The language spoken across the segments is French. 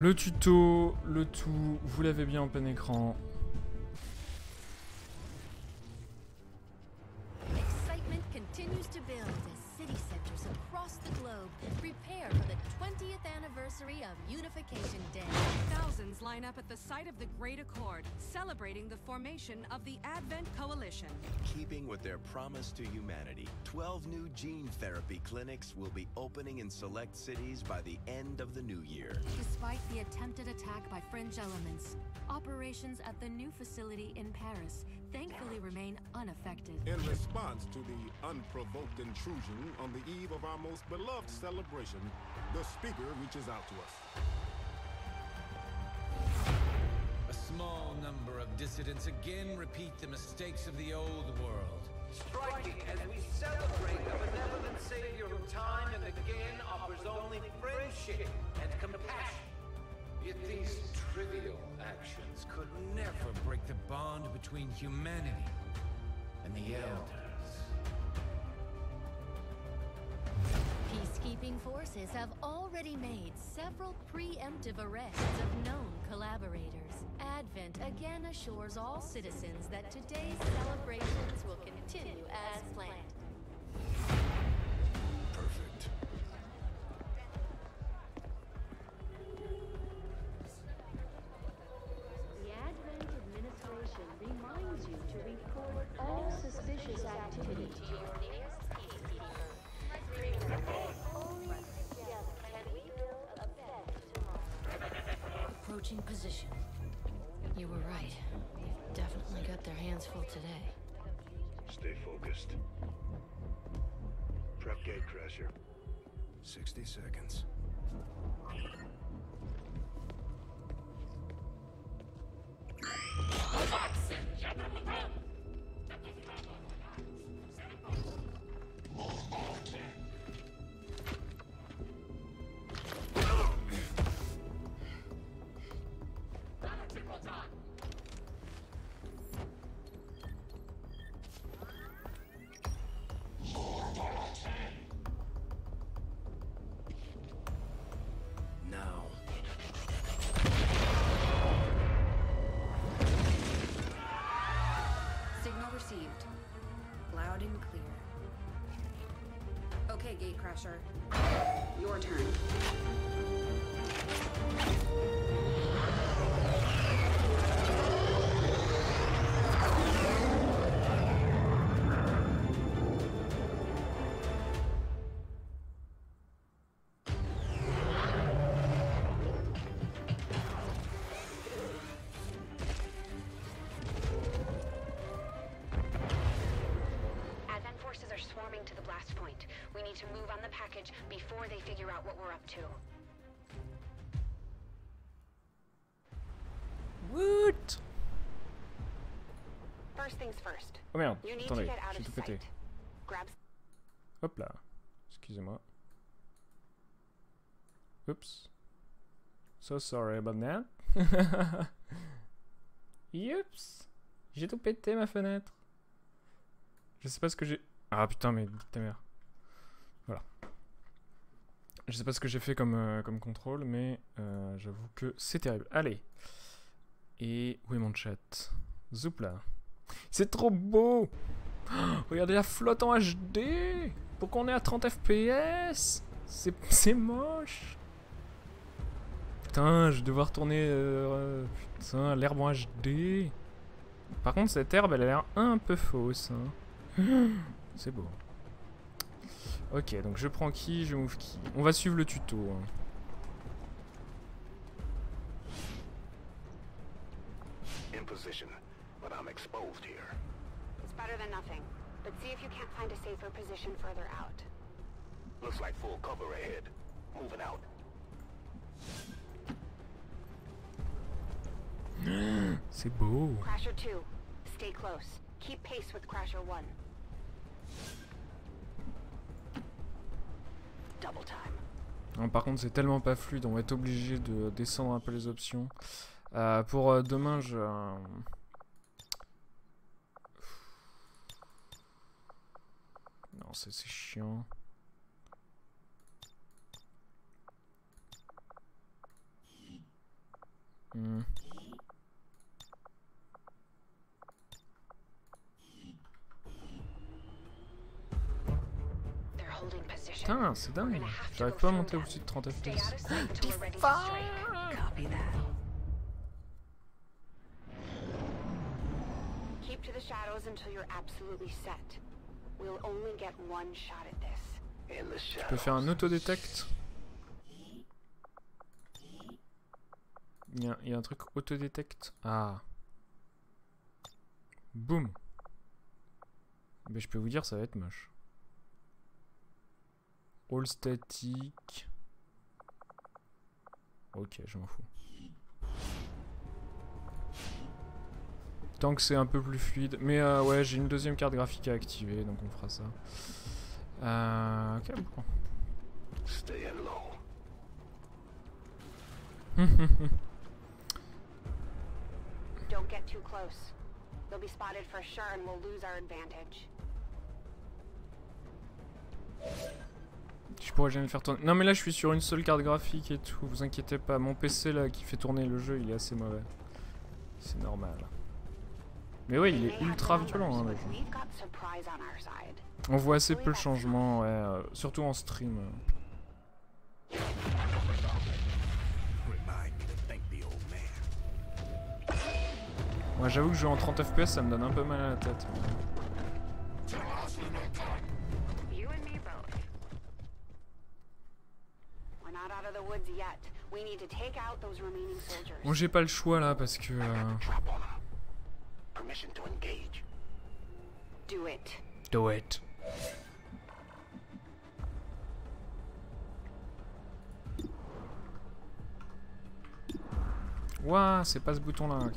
Le tuto, le tout, vous l'avez bien en plein écran. Excitement continues to build as city centers across the globe prepare for the 20th anniversary of Unification Day. Thousands line up at the site of the Great Accord, celebrating the formation of the Advent Coalition. Keeping with their promise to humanity, 12 new gene therapy clinics will be opening in select cities by the end of the new year. Despite the attempted attack by fringe elements, operations at the new facility in Paris thankfully remain unaffected. In response to the unprovoked intrusion on the eve of our most beloved celebration, the speaker reaches out to us. A small number of dissidents again repeat the mistakes of the old world. Striking as we celebrate a benevolent savior who time and again offers only friendship and compassion. Yet these trivial actions could never break the bond between humanity and the Elders. Peacekeeping forces have already made several preemptive arrests of known collaborators. Advent again assures all citizens that today's celebrations will continue as planned. Perfect. The Advent administration reminds you to report all suspicious activity to your nearest peacekeeper. Only together can we build a better tomorrow. Approaching position. You were right. They've definitely got their hands full today. Stay focused. Prep gate crasher. 60 seconds. Now. Signal received. Loud and clear. Okay, Gatecrasher. Your turn. Advent forces are swarming to the blast point. We need to move on the package before they figure out what we're up to. What? First things first. Oh merde, You need attendez, to get out j'ai of tout pété. sight. Grab Hop là, excusez-moi. Oups. So sorry about that. Youps. J'ai tout pété ma fenêtre. Je sais pas ce que j'ai... Ah putain mais dis ta mère. Voilà. Je sais pas ce que j'ai fait comme contrôle mais j'avoue que c'est terrible. Allez. Et où est mon chat? Zoup là. C'est trop beau. Oh, regardez la flotte en HD. Pourquoi on est à 30 FPS? C'est moche. Putain, je vais devoir tourner putain, l'herbe en HD. Par contre, cette herbe, elle a l'air un peu fausse. Hein. C'est beau. Ok, donc je prends qui? Je move qui? On va suivre le tuto. Hein. In position, but I'm exposed here. It's better than nothing. But see if you can't find a safer position further out. Looks like full cover ahead. Moving out. C'est beau. Crasher 2, stay close. Keep pace with Crasher 1. Double time. Non, par contre, c'est tellement pas fluide, on va être obligé de descendre un peu les options. Pour demain, je... Non, c'est chiant. Putain, c'est dingue. J'arrive pas à monter au-dessus de 30 FPS. Keep to the shadows until you're absolutely set. We'll only get one shot at this. Je peux faire un autodétect. Il y a un truc autodétect. Ah. Boum. Mais je peux vous dire, ça va être moche. All static. Ok, je m'en fous. Tant que c'est un peu plus fluide. Mais ouais, j'ai une deuxième carte graphique à activer, donc on fera ça. Ok, bon. Don't get too close. They'll be spotted for sure and we'll lose our advantage. Je pourrais jamais faire tourner. Non mais là je suis sur une seule carte graphique et tout, vous inquiétez pas. Mon PC là qui fait tourner le jeu, il est assez mauvais. C'est normal. Mais oui, il est ultra violent hein, mec. On voit assez peu le changement, ouais, surtout en stream. Moi j'avoue que jouer en 30 FPS ça me donne un peu mal à la tête. Bon j'ai pas le choix là parce que... Do it. Ouah, c'est pas ce bouton là, ok.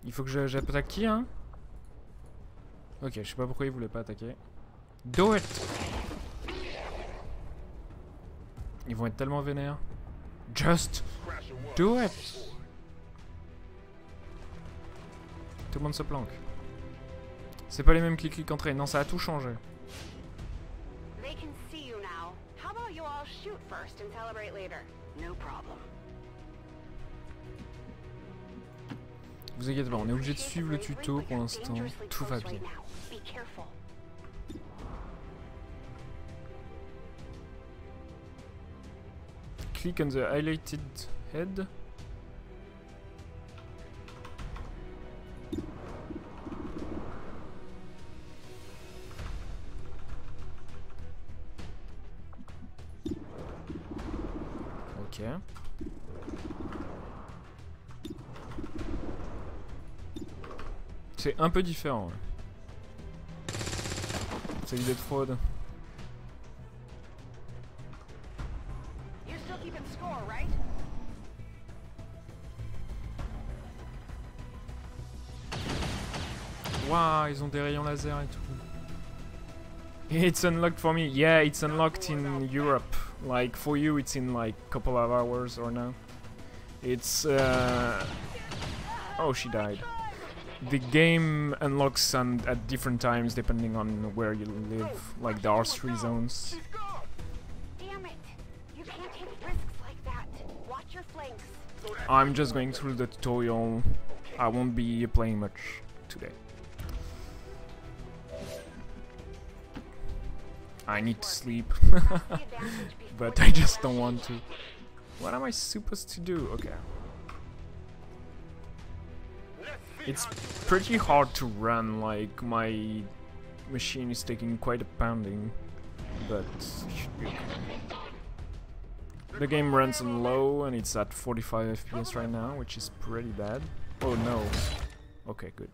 Il faut que j'attaque qui, hein? Ok, je sais pas pourquoi il voulait pas attaquer. Do it! Ils vont être tellement vénères. Just do it! Tout le monde se planque. C'est pas les mêmes clics entrée. Non, ça a tout changé. Vous inquiétez pas, on est obligé de suivre le tuto pour l'instant. Tout va bien. Click on the highlighted head. Ok. C'est un peu différent. Ouais. C'est l'idée de fraude. Waouh, ils ont des rayons laser et tout. It's unlocked for me. Yeah, it's unlocked in Europe. Like for you, it's in like couple of hours or now. It's oh, she died. The game unlocks at different times depending on where you live. Like there are 3 zones. Damn it! You can't take risks like that. Watch your flanks. I'm just going through the tutorial. I won't be playing much today. I need to sleep. But I just don't want to. What am I supposed to do? Okay. It's pretty hard to run, like my machine is taking quite a pounding, but should be okay. The game runs on low and it's at 45 FPS right now, which is pretty bad. Oh no. Okay, good.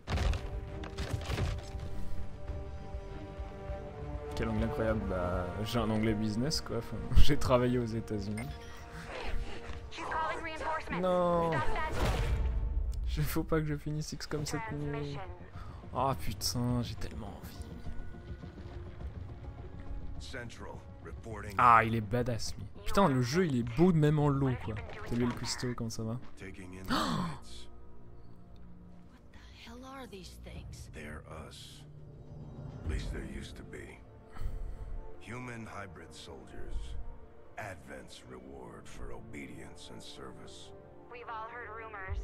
Quel anglais incroyable, bah j'ai un anglais business quoi, enfin, j'ai travaillé aux États-Unis. Non. Faut pas que je finisse XCOM cette nuit. Oh putain, j'ai tellement envie. Ah, il est badass lui. Putain, le jeu il est beau même en low quoi. Salut le cuistot, comment ça va? hell are these things? They're us. At least there used to be. Human hybrid soldiers. Advent's reward for obedience and service. We've all heard rumors.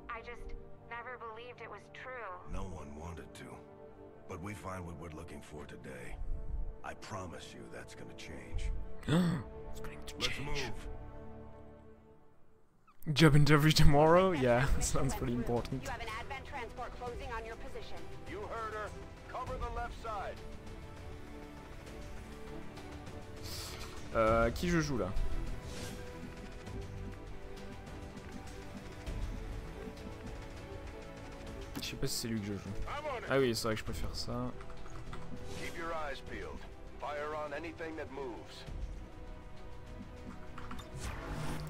I just never believed it was true. No one wanted to. But we find what we're looking for today. I promise you that's gonna change. It's going to Let's change. move. Job interview tomorrow? Yeah, sounds pretty important. You have an Advent transport closing on your position. You heard her. Cover the left side. Qui je joue là? Je sais pas si c'est lui que je joue. Ah oui, c'est vrai que je peux faire ça. Keep your eyes peeled. Fire on anything that moves.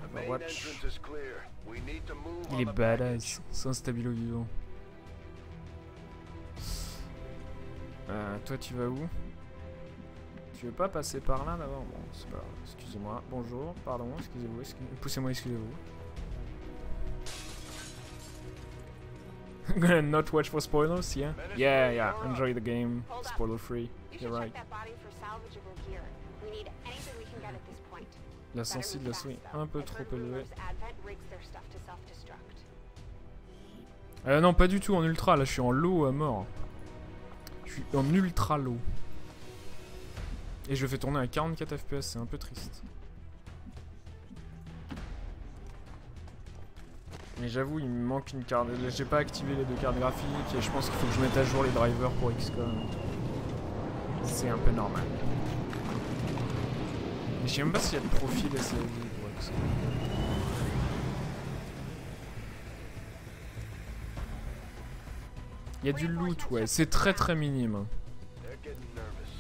The main Watch. entrance is clear. We need to move Il on est the badass, c'est un stabilo vivant. Toi tu vas où? Tu veux pas passer par là d'abord? Bon, c'est pas grave, excusez-moi. Bonjour, pardon, excusez-vous, poussez-moi, excusez-vous. Gonna not watch for spoilers, yeah? Yeah, enjoy the game, spoiler free, you're right. That body for salvageable gear. We need anything we can get at this point. La sensible, la souris un peu trop élevée. Advent rigs their stuff to self-destruct. Non, pas du tout en ultra, là je suis en low à mort. Je suis en ultra low. Et je le fais tourner à 44 FPS, c'est un peu triste. Mais j'avoue, il me manque une carte. J'ai pas activé les 2 cartes graphiques et je pense qu'il faut que je mette à jour les drivers pour XCOM. C'est un peu normal. Mais je sais même pas s'il y a de profil SAV pour XCOM. Il y a du loot, ouais, c'est très très minime. They're getting nervous.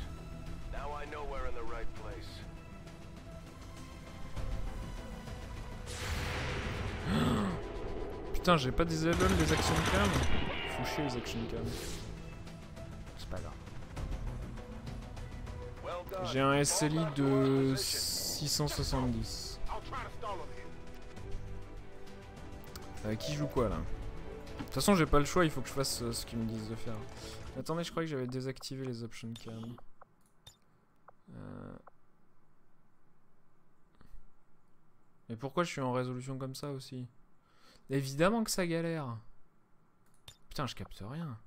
Now I know we're in the right place. Putain, j'ai pas des add-ons, des action cam. Faut chier les action cam. C'est pas grave. Well done. J'ai un SLI de 670. Qui joue quoi là? De toute façon, j'ai pas le choix, il faut que je fasse ce qu'ils me disent de faire. Attendez, je croyais que j'avais désactivé les options cam. Mais pourquoi je suis en résolution comme ça aussi? Évidemment que ça galère. Putain, je capte rien.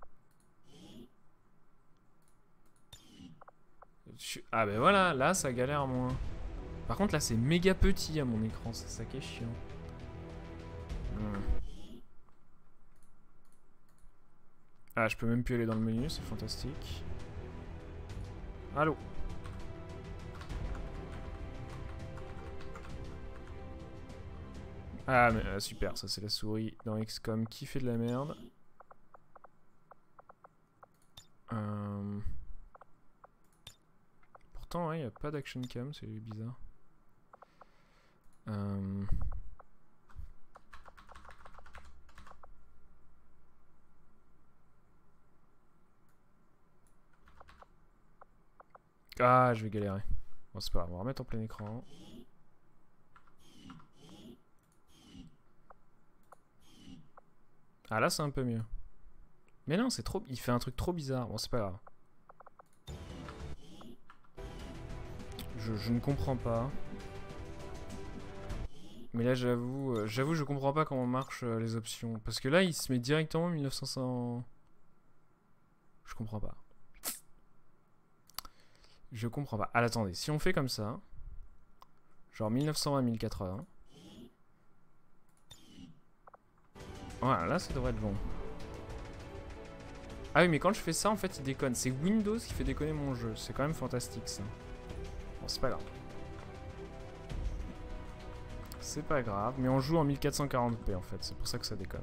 Ah ben voilà, là ça galère moins. Par contre là c'est méga petit à mon écran, c'est ça qui est chiant. Ah, je peux même plus aller dans le menu, c'est fantastique. Allô? Ah mais super, ça c'est la souris dans XCOM qui fait de la merde. Pourtant ouais, y a pas d'action cam, c'est bizarre. Ah, je vais galérer. Bon, c'est pas grave, on va remettre en plein écran. Ah là c'est un peu mieux. Mais non, c'est trop. Il fait un truc trop bizarre. Bon, c'est pas grave. Je ne comprends pas. Mais là j'avoue, je comprends pas comment marchent les options. Parce que là il se met directement 1900. Je comprends pas. Je comprends pas. Ah attendez, si on fait comme ça, genre 1920-1080. Voilà, là ça devrait être bon. Ah oui, mais quand je fais ça, en fait, il déconne. C'est Windows qui fait déconner mon jeu. C'est quand même fantastique ça. Bon, c'est pas grave. C'est pas grave, mais on joue en 1440p en fait. C'est pour ça que ça déconne.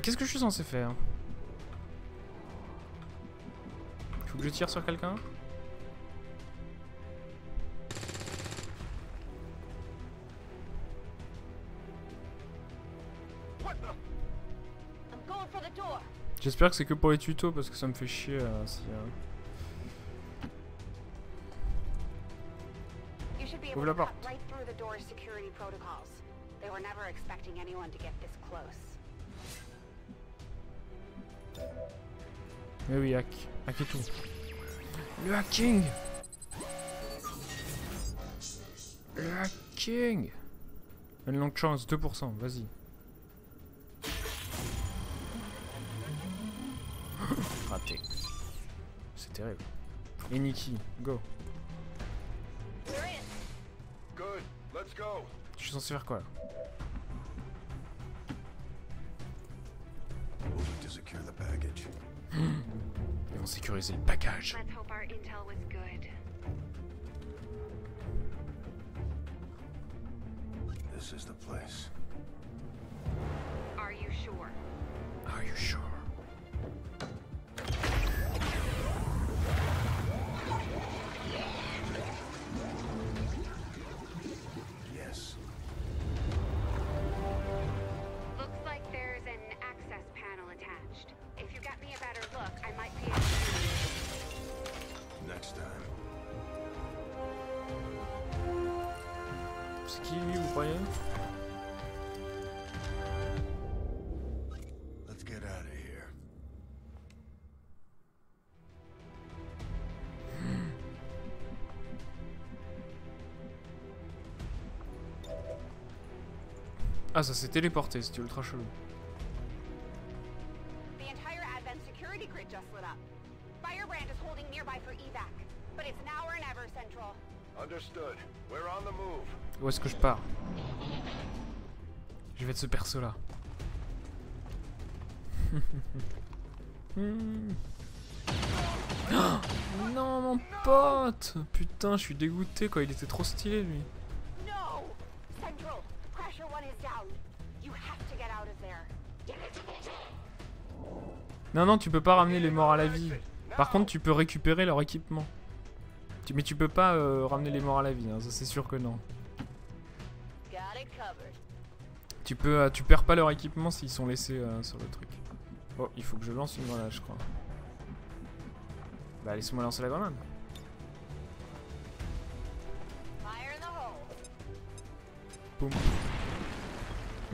Qu'est-ce que je suis censé faire? Faut que je tire sur quelqu'un? J'espère que c'est que pour les tutos parce que ça me fait chier si... Ouvre la porte. Mais oui, hack. Hack et tout. Le hacking. Le hacking. Une longue chance, 2%, vas-y. Raté. C'est terrible. Et Nikki, go. Good, let's go. Je suis censé faire quoi là? Moving to secure the package. Ils vont sécuriser le package. Let's hope our intel was good. This is the place. Are you sure? Are you sure? Yes. Looks like there's an access panel attached. If you get me a better look, I might be able to... Next time. C'est qui lui, vous croyez? Let's get out of here. Ah, ça s'est téléporté, c'était ultra chelou. The entire Advent security grid just lit up. Firebrand is holding nearby for evac, but it's now or never, Central. Understood. We're on the move. Où est-ce que je pars? Je vais être ce perso là. Oh, non mon pote. Putain, je suis dégoûté quoi, il était trop stylé lui. No! Central, Crasher 1 is down. You have to get out of there. Non non, tu peux pas ramener les morts à la vie. Par contre, tu peux récupérer leur équipement. Mais tu peux pas ramener les morts à la vie, hein, ça c'est sûr que non. Tu perds pas leur équipement s'ils sont laissés sur le truc. Oh, il faut que je lance une grenade, je crois. Bah, laisse-moi lancer la grenade. Boum.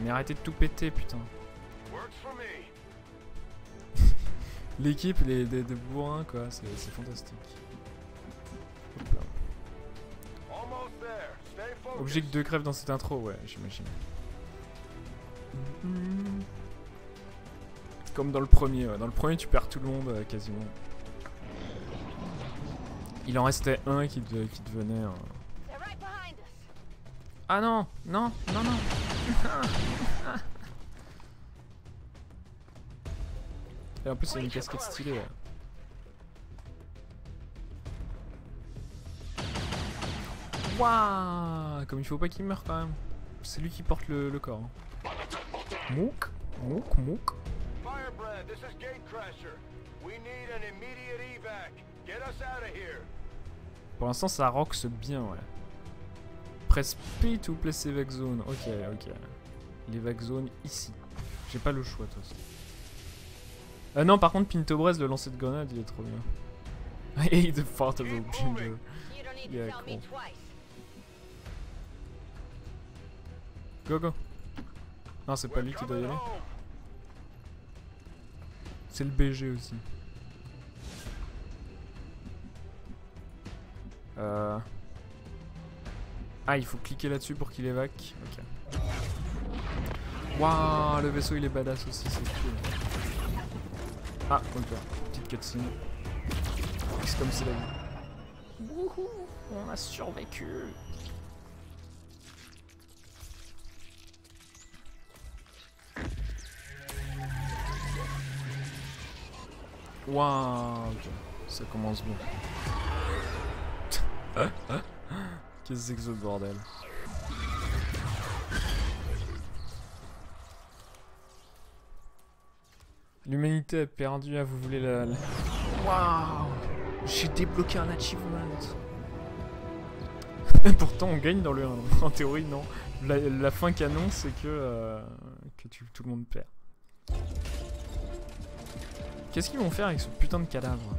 Mais arrêtez de tout péter, putain. L'équipe de bourrins, quoi, c'est fantastique. Hop là. Objectif de crève dans cette intro, ouais, j'imagine. Comme dans le premier, ouais. Dans le premier tu perds tout le monde quasiment. Il en restait un qui devenait... Ah non, non, non, non. Et en plus c'est une casquette stylée. Ouais. Waouh, comme il faut pas qu'il meure quand même. C'est lui qui porte le corps. Hein. Mouk, mouk, mouk. Firebrand, this is Gatecrasher. We need an immediate evac. Get us out of here. Pour l'instant ça roxe bien, ouais. Press P to place evac zone. Ok, ok. L'evac zone ici. J'ai pas le choix, toi. Non, par contre, Pinto Brez, le lancer de grenade, il est trop bien. Hey, the fart of a ginger. Yeah, cool. Go, go. Non, c'est pas lui qui doit y aller. C'est le BG aussi. Ah, il faut cliquer là-dessus pour qu'il évac. Ok. Waouh, le vaisseau il est badass aussi, c'est cool. Ah, ok. Petite cutscene. C'est comme c'est la vie. Wouhou, on a survécu. Waouh, ok. Ça commence bien. Qu'est-ce que c'est que ce bordel? L'humanité a perdu, ah, vous voulez la... Waouh! J'ai débloqué un achievement. Pourtant on gagne dans le 1. En théorie non. La fin canon c'est que tout le monde perd. Qu'est-ce qu'ils vont faire avec ce putain de cadavre?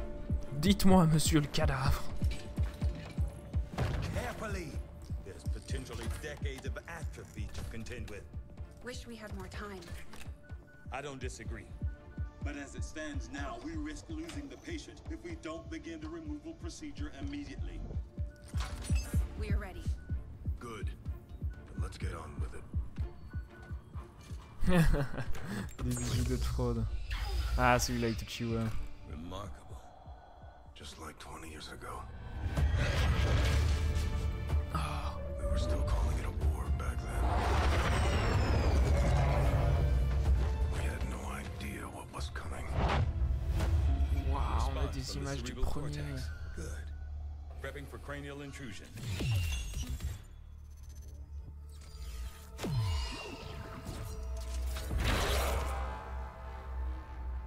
Dites-moi, monsieur le cadavre. There's potentially decades of atrophy to contend with. Wish we had more time. I don't disagree. But as it stands now, we risk losing the patient if we don't begin the removal procedure immediately. We're ready. Good. Then let's get on with it. Des bijoux de fraude. Ah, celui-là il te tue, ouais. Remarkable. Just like 20 years ago. We were still calling it a war back then. We had no idea what was coming. Waouh, on a des images du premier. Good. Prepping for cranial intrusion.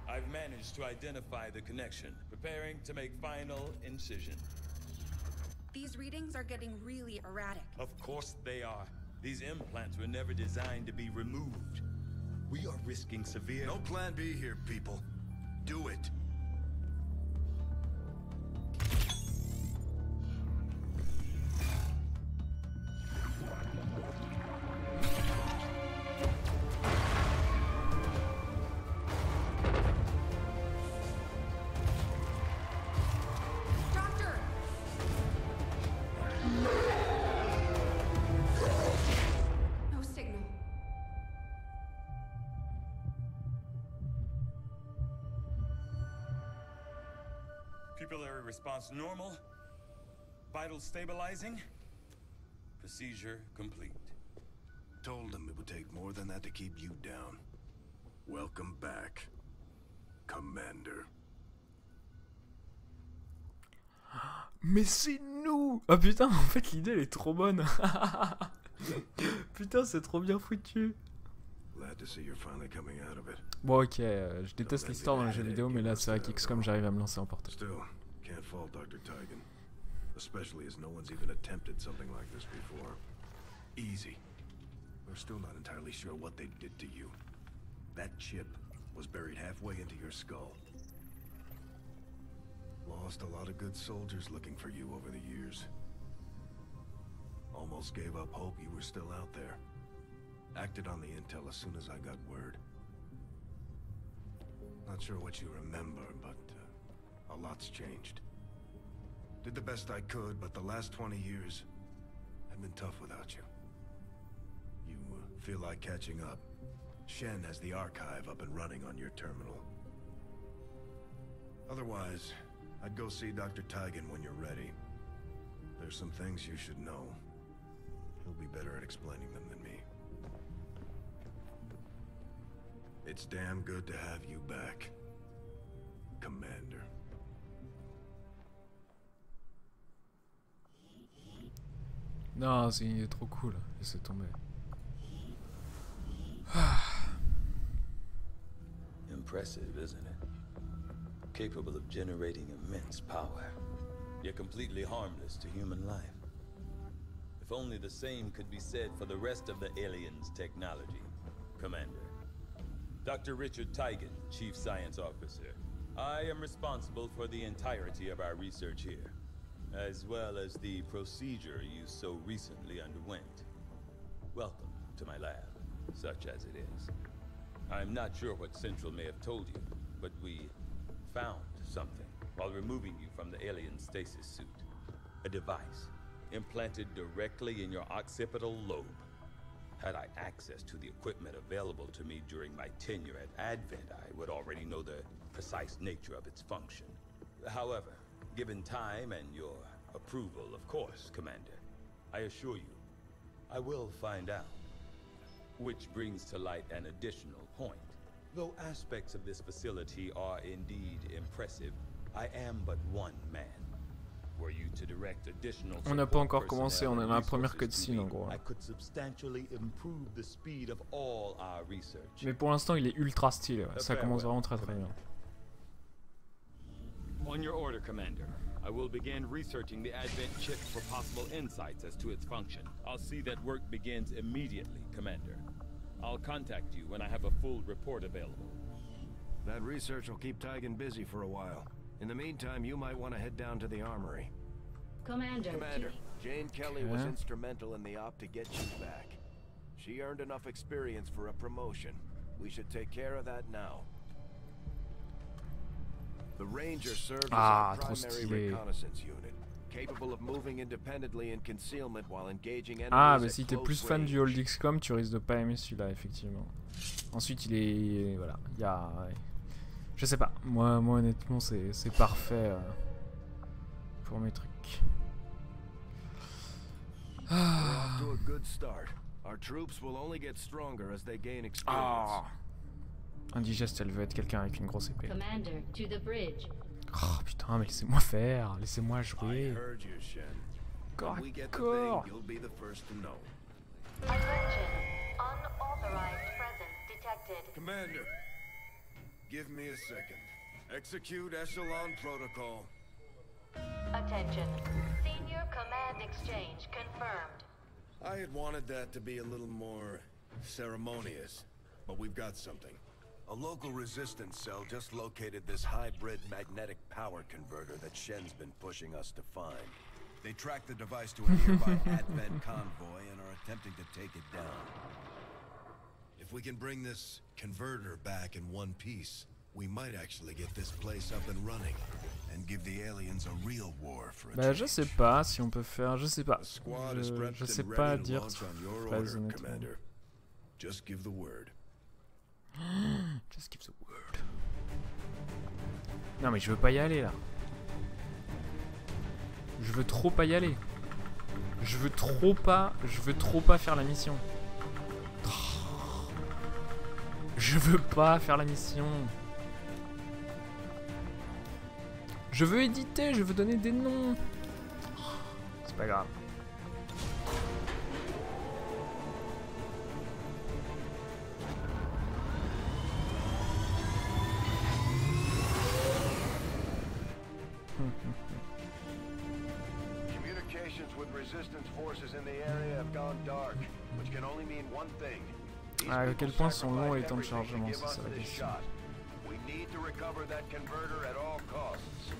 I've managed to identify the connection, preparing to make final incision. These readings are getting really erratic. Of course they are. These implants were never designed to be removed. We are risking severe... No plan B here, people. Do it. Pupillary response normal. Vital stabilizing. Procedure complete. Told him it would take more than that to keep you down. Welcome back, Commander. Mais c'est nous! Ah putain, en fait l'idée elle est trop bonne. Putain, c'est trop bien foutu. Glad to see you're finally coming out of it. Bon ok, je déteste l'histoire dans les jeux vidéo, mais là c'est vrai qu'XCOM j'arrive à me lancer en portée. Still, can't fault Dr. Tygan. Especially as no one's even attempted something like this before. Easy. We're still not entirely sure what they did to you. That chip was buried halfway into your skull. Lost a lot of good soldiers looking for you over the years. Almost gave up hope you were still out there. Acted on the intel as soon as I got word. Not sure what you remember, but a lot's changed. Did the best I could, but the last 20 years have been tough without you. You feel like catching up? Shen has the archive up and running on your terminal. Otherwise, I'd go see Dr. Tygan when you're ready. There's some things you should know. He'll be better at explaining them than me. It's damn good to have you back, Commander. Non, il est trop cool, laissez tomber. Impressive, isn't it? Capable of generating immense power, yet completely harmless to human life. If only the same could be said for the rest of the aliens' technology, Commander. Dr. Richard Tygan, Chief Science Officer. I am responsible for the entirety of our research here, as well as the procedure you so recently underwent. Welcome to my lab, such as it is. I'm not sure what Central may have told you, but we found something while removing you from the alien stasis suit. A device implanted directly in your occipital lobe. Had I access to the equipment available to me during my tenure at Advent, I would already know the precise nature of its function. However, given time and your approval, of course, Commander, I assure you, I will find out. Which brings to light an additional point. Though aspects of this facility are indeed impressive, I am but one man. Were you to direct additional on n'a pas encore commencé, on est dans la première cutscene en gros. I could substantially improve the speed of all our research. Mais pour l'instant, il est ultra stylé, ouais. Ça commence vraiment très très bien. On your order, Commander. I will begin researching the Advent chip for possible insights as to its function. I'll see that work begins immediately, Commander. I'll contact you when I have a full report available. That research will keep Tygan busy for a while. In the meantime, you might want to head down to the armory. Commander, Jane Kelly was instrumental in the op to get you back. She earned enough experience for a promotion. We should take care of that now. The Ranger serves Ah, as our trop primary stylé. reconnaissance unit, capable of moving independently in concealment while engaging enemies Ah, bah at si t'es close plus fan range. du Old XCOM, tu risques de pas aimer celui-là, effectivement. Ensuite, il est... Voilà, il y a... ouais. Je sais pas, moi honnêtement, c'est parfait pour mes trucs. We're off to a good start. Our troops will only get stronger as they gain experience. Ah. Indigeste, elle veut être quelqu'un avec une grosse épée. Commander, to the bridge. Oh putain, mais laissez-moi faire, laissez-moi I jouer. heard you, Shen. Corps When we get the corps. thing, you'll be the first to know. Attention. Unauthorized presence detected. Commander, give me a second. Execute Echelon Protocol. Attention. Senior command exchange confirmed. I had wanted that to be a little more ceremonious, but we've got something. A local resistance cell just located this hybrid magnetic power converter that Shen's been pushing us to find. They tracked the device to a nearby Advent convoy and are attempting to take it down. If we can bring this converter back in one piece, we might actually get this place up and running and give the aliens a real war for a Bah je sais pas si on peut faire, je sais pas. Je sais pas dire très honnêtement. Commander. Just give the word. Just give the word. Non mais je veux pas y aller là. Je veux trop pas y aller. Je veux trop pas faire la mission. Je veux pas faire la mission. Je veux éditer, je veux donner des noms. C'est pas grave. Communications with resistance forces in the area have gone dark, which can only mean one thing. À quel point sont longs les temps de chargement, c'est ça la question. We need to recover that converter at all costs.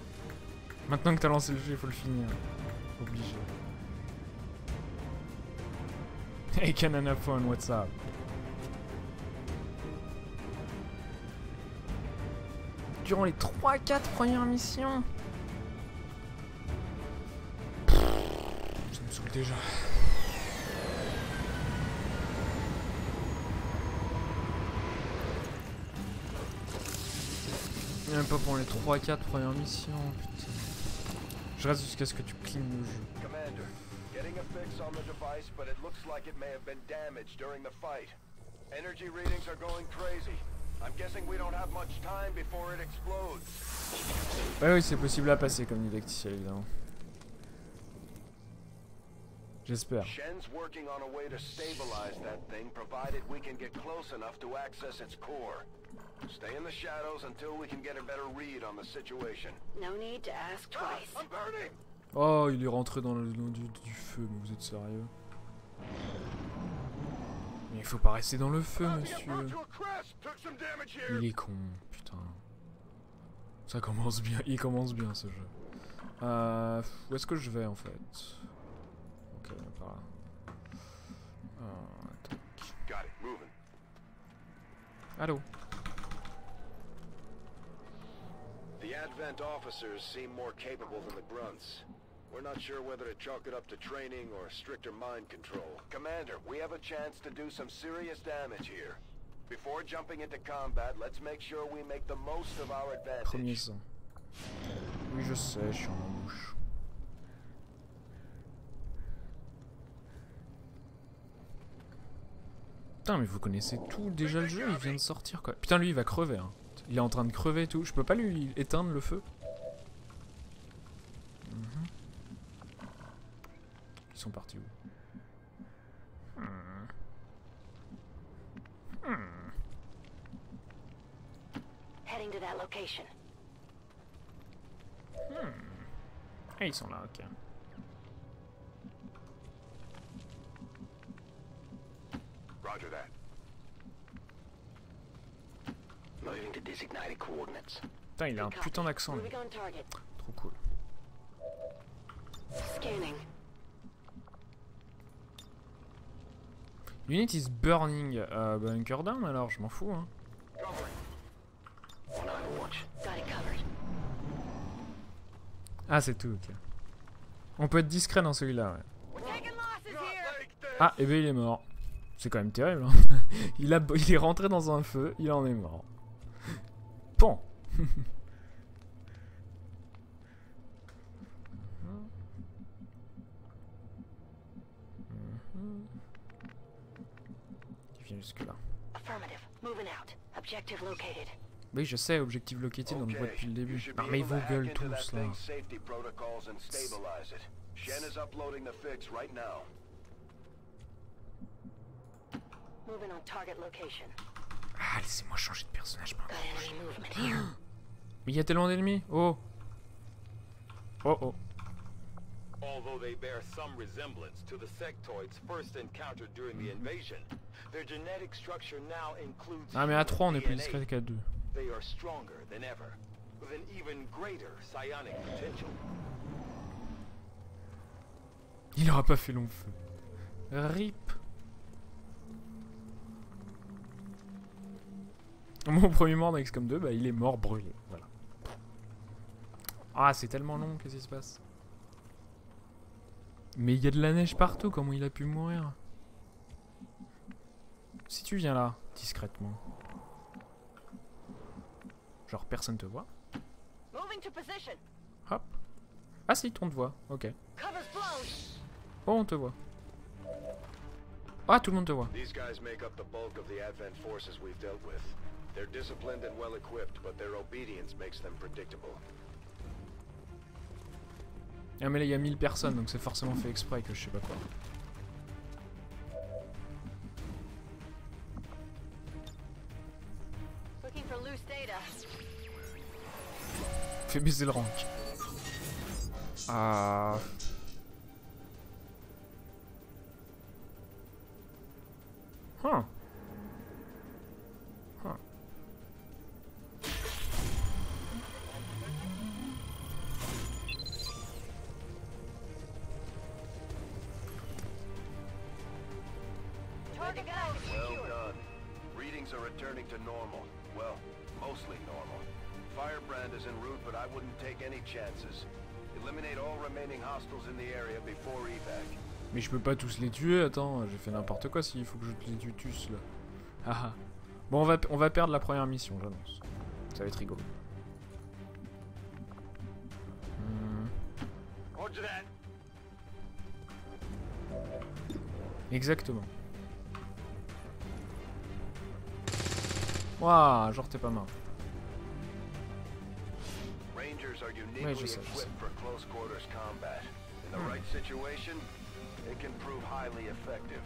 Maintenant que t'as lancé le jeu, il faut le finir. Obligé. Hey Canana Phone, what's up? Durant les 3-4 premières missions. Ça me saoule déjà. Même pas pour les 3-4 premières missions, putain. Je reste jusqu'à ce que tu clignes le jeu. Commander, getting a fix on the device, but it looks like it may have been damaged during the fight. Energy readings are going crazy. I'm guessing we don't have much time before it explodes. Ouais, oui, c'est possible à passer comme dit Lecticia, évidemment. J'espère. Shen's working on a way to stabilize that thing, provided we can get close enough to access its core. Stay in the shadows until we can get a better read on the situation. No need to ask twice. I'm burning! Oh, il est rentré dans le nom du feu, mais vous êtes sérieux? Mais il faut pas rester dans le feu, monsieur. Il est con, putain. Ça commence bien, il commence bien ce jeu. Où est-ce que je vais en fait? Ok, par là. Got it, moving. Allô? The Advent officers seem more capable than the grunts. We're not sure whether to chalk it up to training or stricter mind control. Commander, we have a chance to do some serious damage here. Before jumping into combat, let's make sure we make the most of our advantage. Premier sang. Oui, je sais, je suis en embouche. Putain, mais vous connaissez tout déjà le jeu, il vient de sortir quoi. Putain, lui il va crever. Hein. Il est en train de crever et tout. Je peux pas lui éteindre le feu. Ils sont partis où? Heading to that location. Ah, ils sont là, ok. Roger that. Moving to designated coordinates. Putain, il a un putain d'accent. Moving on target. Trop cool. Scanning. Unit is burning. Bunker down alors, je m'en fous. Hein. On Overwatch. Got it covered. Ah, c'est tout, ok. On peut être discret dans celui-là, ouais. Ah, et ben il est mort. C'est quand même terrible, hein. Il est rentré dans un feu, il en est mort. Bon. Il vient jusque là. Oui, je sais, objectif located, on le voit depuis le début. Ah, mais ils vous gueulent tous, là. Ah, laissez-moi changer de personnage. Mais il y a tellement d'ennemis. Oh. Oh oh. Although they bear some resemblance to the sectoids first encountered during the invasion, their genetic structure now includes Ah, mais à 3 on est plus discret qu'à 2. They are stronger than ever, with an even greater psionic potential. Il aura pas fait long feu. RIP. Mon premier mort dans XCOM 2, bah il est mort brûlé. Voilà. Ah, c'est tellement long, qu'est-ce qui se passe? Mais il y a de la neige partout, comment il a pu mourir? Si tu viens là, discrètement. Genre personne te voit. Hop. Ah si, on te voit, ok. Oh, on te voit. Ah, tout le monde te voit. These guys make up the bulk of the Advent forces we've dealt with. They're disciplined and well equipped, but their obedience makes them predictable. Ah mais là il y a 1000 personnes donc c'est forcément fait exprès que je sais pas quoi. Fais baisser le rank. Ah. Huh. Huh. Well done. Readings are returning to normal. Well, mostly normal. Firebrand is en route, but I wouldn't take any chances. Eliminate all remaining hostiles in the area before evac. Mais je peux pas tous les tuer, attends, j'ai fait n'importe quoi s'il faut que je les tue tous là. Haha. Bon, on va perdre la première mission, j'annonce. Ça va être rigolo. Exactement. Waouh, genre t'es pas mal. Rangers are uniquely equipped for close quarters combat. In the right situation, it can prove highly effective.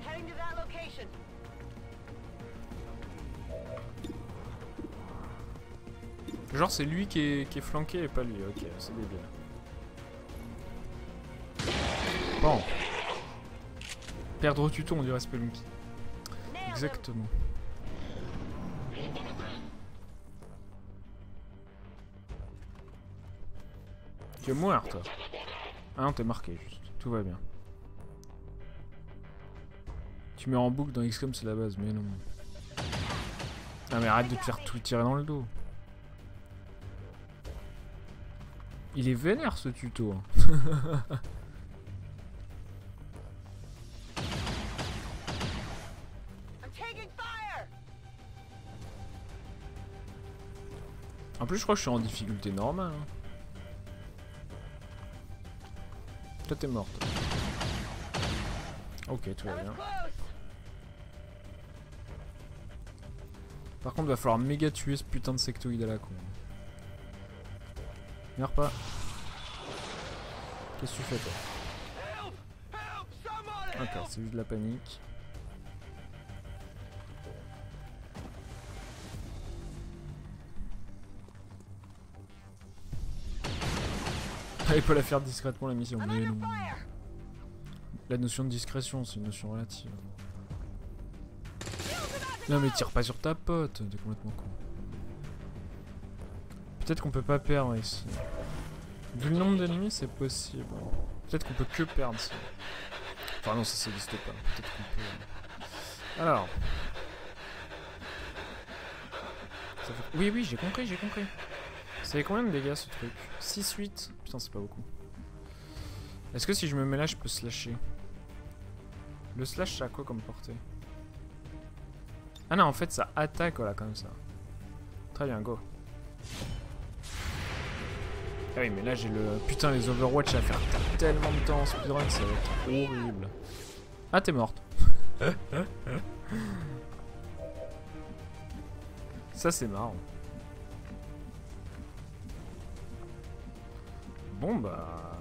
Heading to that location. Genre c'est lui qui est flanqué et pas lui, ok, c'est débile. Bon. Perdre au tuto, on dirait Spelunky. Exactement. Tu es mort, toi. Ah non, t'es marqué, juste. Tout va bien. Tu mets en boucle dans XCOM, c'est la base, mais non. Ah mais arrête de te faire tout tirer dans le dos. Il est vénère, ce tuto. Hein. En plus, je crois que je suis en difficulté normale. Hein. Toi, t'es morte. Ok, tout va bien. Par contre, va falloir méga tuer ce putain de sectoïde à la con. Meurs pas. Qu'est-ce que tu fais, toi? D'accord, c'est juste de la panique. Fallait pas la faire discrètement la mission, mais non. La notion de discrétion, c'est une notion relative. Non mais tire pas sur ta pote, t'es complètement con. Peut-être qu'on peut pas perdre ici. Vu le nombre d'ennemis, c'est possible. Peut-être qu'on peut que perdre ça. Enfin non, ça n'existe pas. Peut-être qu'on peut... Alors. Ça fait... Oui, oui, j'ai compris, j'ai compris. Ça fait combien de dégâts ce truc? 6-8? Putain, c'est pas beaucoup. Est-ce que si je me mets là, je peux slasher? Le slash, ça a quoi comme portée? Ah non, en fait, ça attaque, voilà, comme ça. Très bien, go. Ah oui, mais là, j'ai le... Putain, les Overwatch à faire tellement de temps en speedrun, ça va être horrible. Ah, t'es morte. Ça, c'est marrant. Bon, bah...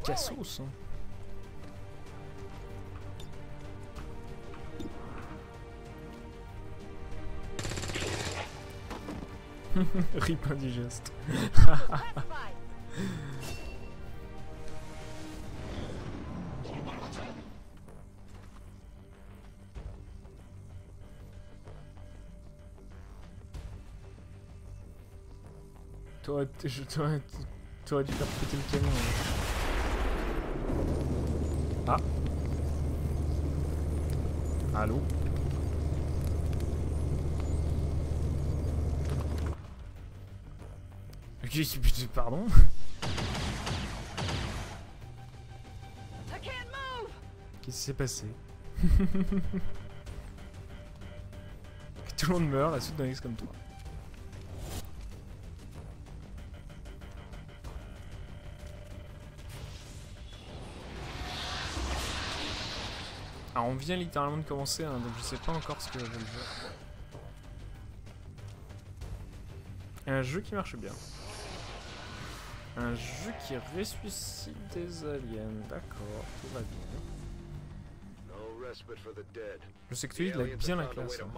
Cassos, hein. Rip indigeste. T'aurais dû faire péter le camion. Ah. Allô? Pardon? Qu'est-ce qui s'est passé? Tout le monde meurt, la suite d'un X comme toi. Alors on vient littéralement de commencer, hein, donc je sais pas encore ce que je vais faire. Un jeu qui marche bien. Un jeu qui ressuscite des aliens, d'accord, tout va bien. Je sais que tu il a bien la classe. Hein.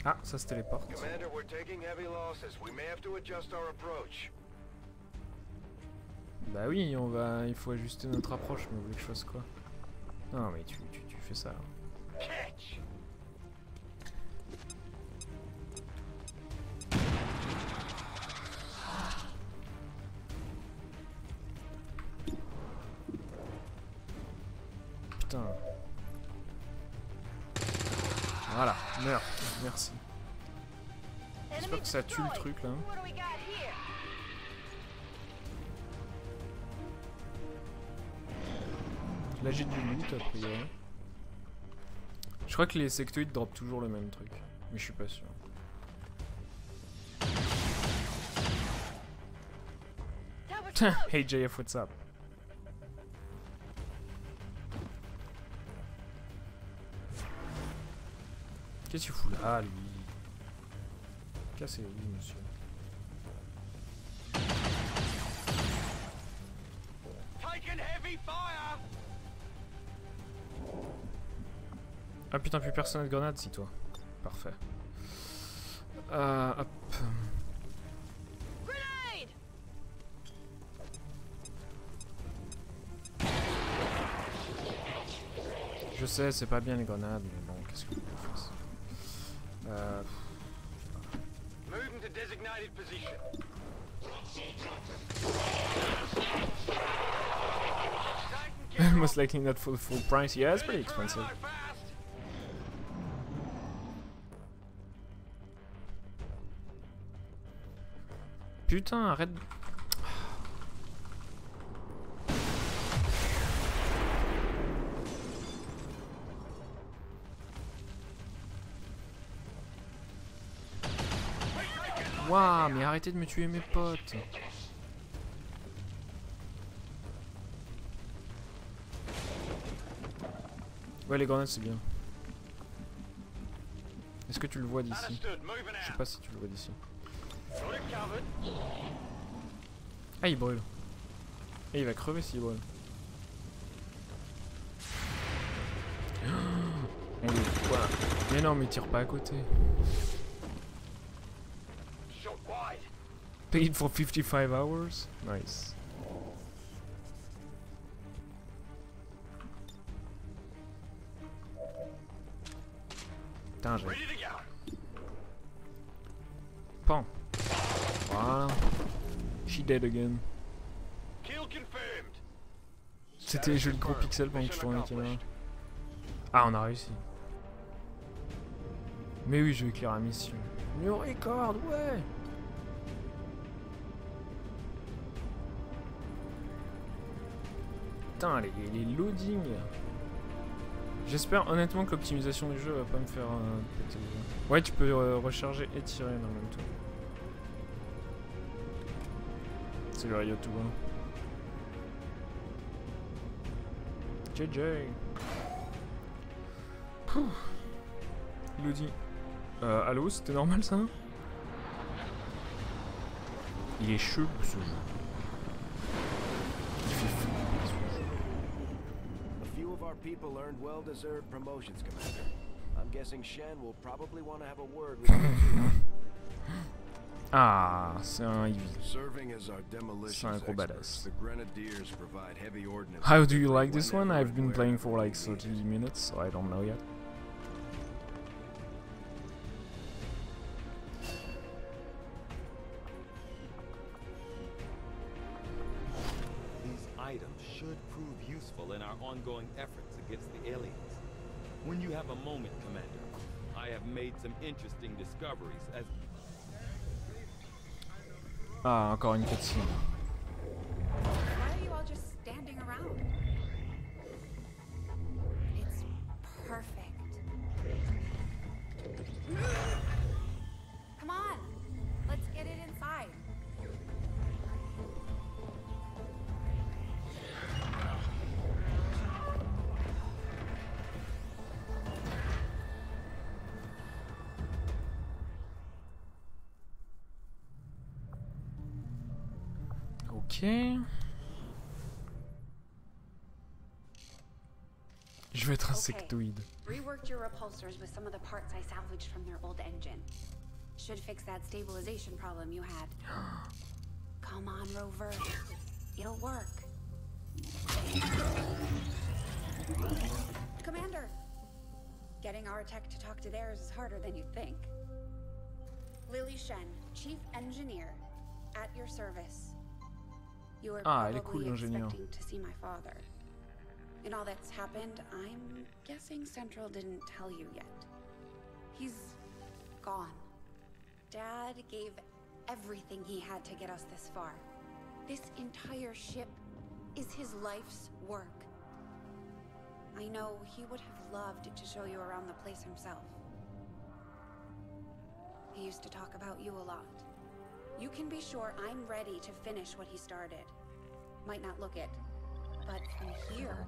Ah, ça se téléporte. Bah oui, il faut ajuster notre approche, mais vous voulez que je fasse quoi? Non mais tu fais ça. Putain. Voilà, meurs, merci. J'espère que ça tue le truc là. Là j'ai du loot a priori. Je crois que les sectoïdes drop toujours le même truc, mais je suis pas sûr. Hey JF, what's up? Qu'est-ce que tu fous là, lui? Cassez-vous, monsieur. Ah putain, plus personne de grenade, si toi. Parfait. Hop. Je sais, c'est pas bien les grenades, mais bon, qu'est-ce que vous voulez faire? Moving to designated position. Most likely not for the full price. Yeah, it's pretty expensive. Putain, arrête. Waouh, mais arrêtez de me tuer mes potes. Ouais, les grenades c'est bien. Est-ce que tu le vois d'ici? Je sais pas si tu le vois d'ici. Ah, il brûle. Et il va crever s'il brûle. On le voit. Mais non, mais tire pas à côté. Paid for 55 hours? Nice. Putain, j'ai... Pan. Voilà. She dead again. C'était les jolis gros pixels pendant que je tournais la caméra. Ah, on a réussi. Mais oui, je vais écrire la mission. New record, ouais. Putain, les loadings. J'espère honnêtement que l'optimisation du jeu va pas me faire péter le jeu. Ouais, tu peux recharger et tirer dans le même temps. C'est le Rio tout bon. JJ. Loading. Allô, c'était normal ça? Il est chelou ce jeu. Il fait flipper ce jeu. A few of our people earned well-deserved promotions, Commander. I'm guessing Shen will probably want to have a word with you too. Ah, c'est un Eevee. C'est un gros badass. The Grenadiers provide heavy ordnance. How do you like this one? I've been playing for like 30 minutes, so I don't know yet. These items should prove useful in our ongoing efforts against the aliens. When you have a moment, Commander, I have made some interesting discoveries as... Ah, encore une cutscene. Why are you all just standing around? It's perfect. Come on, let's get it inside. Ok. Je vais être insectoïde. Reworked your repulsors with some of the parts I salvaged from their old engine. Should fix that stabilization problem you had. Come on, Rover. It'll work. Commander! Getting our tech to talk to theirs is harder than you'd think. Lily Shen, Chief Engineer, at your service. You were probably expecting to see my father. In all that's happened, I'm guessing Central didn't tell you yet. He's gone. Dad gave everything he had to get us this far. This entire ship is his life's work. I know he would have loved to show you around the place himself. He used to talk about you a lot. You can be sure I'm ready to finish what he started. Might not look it, but from here,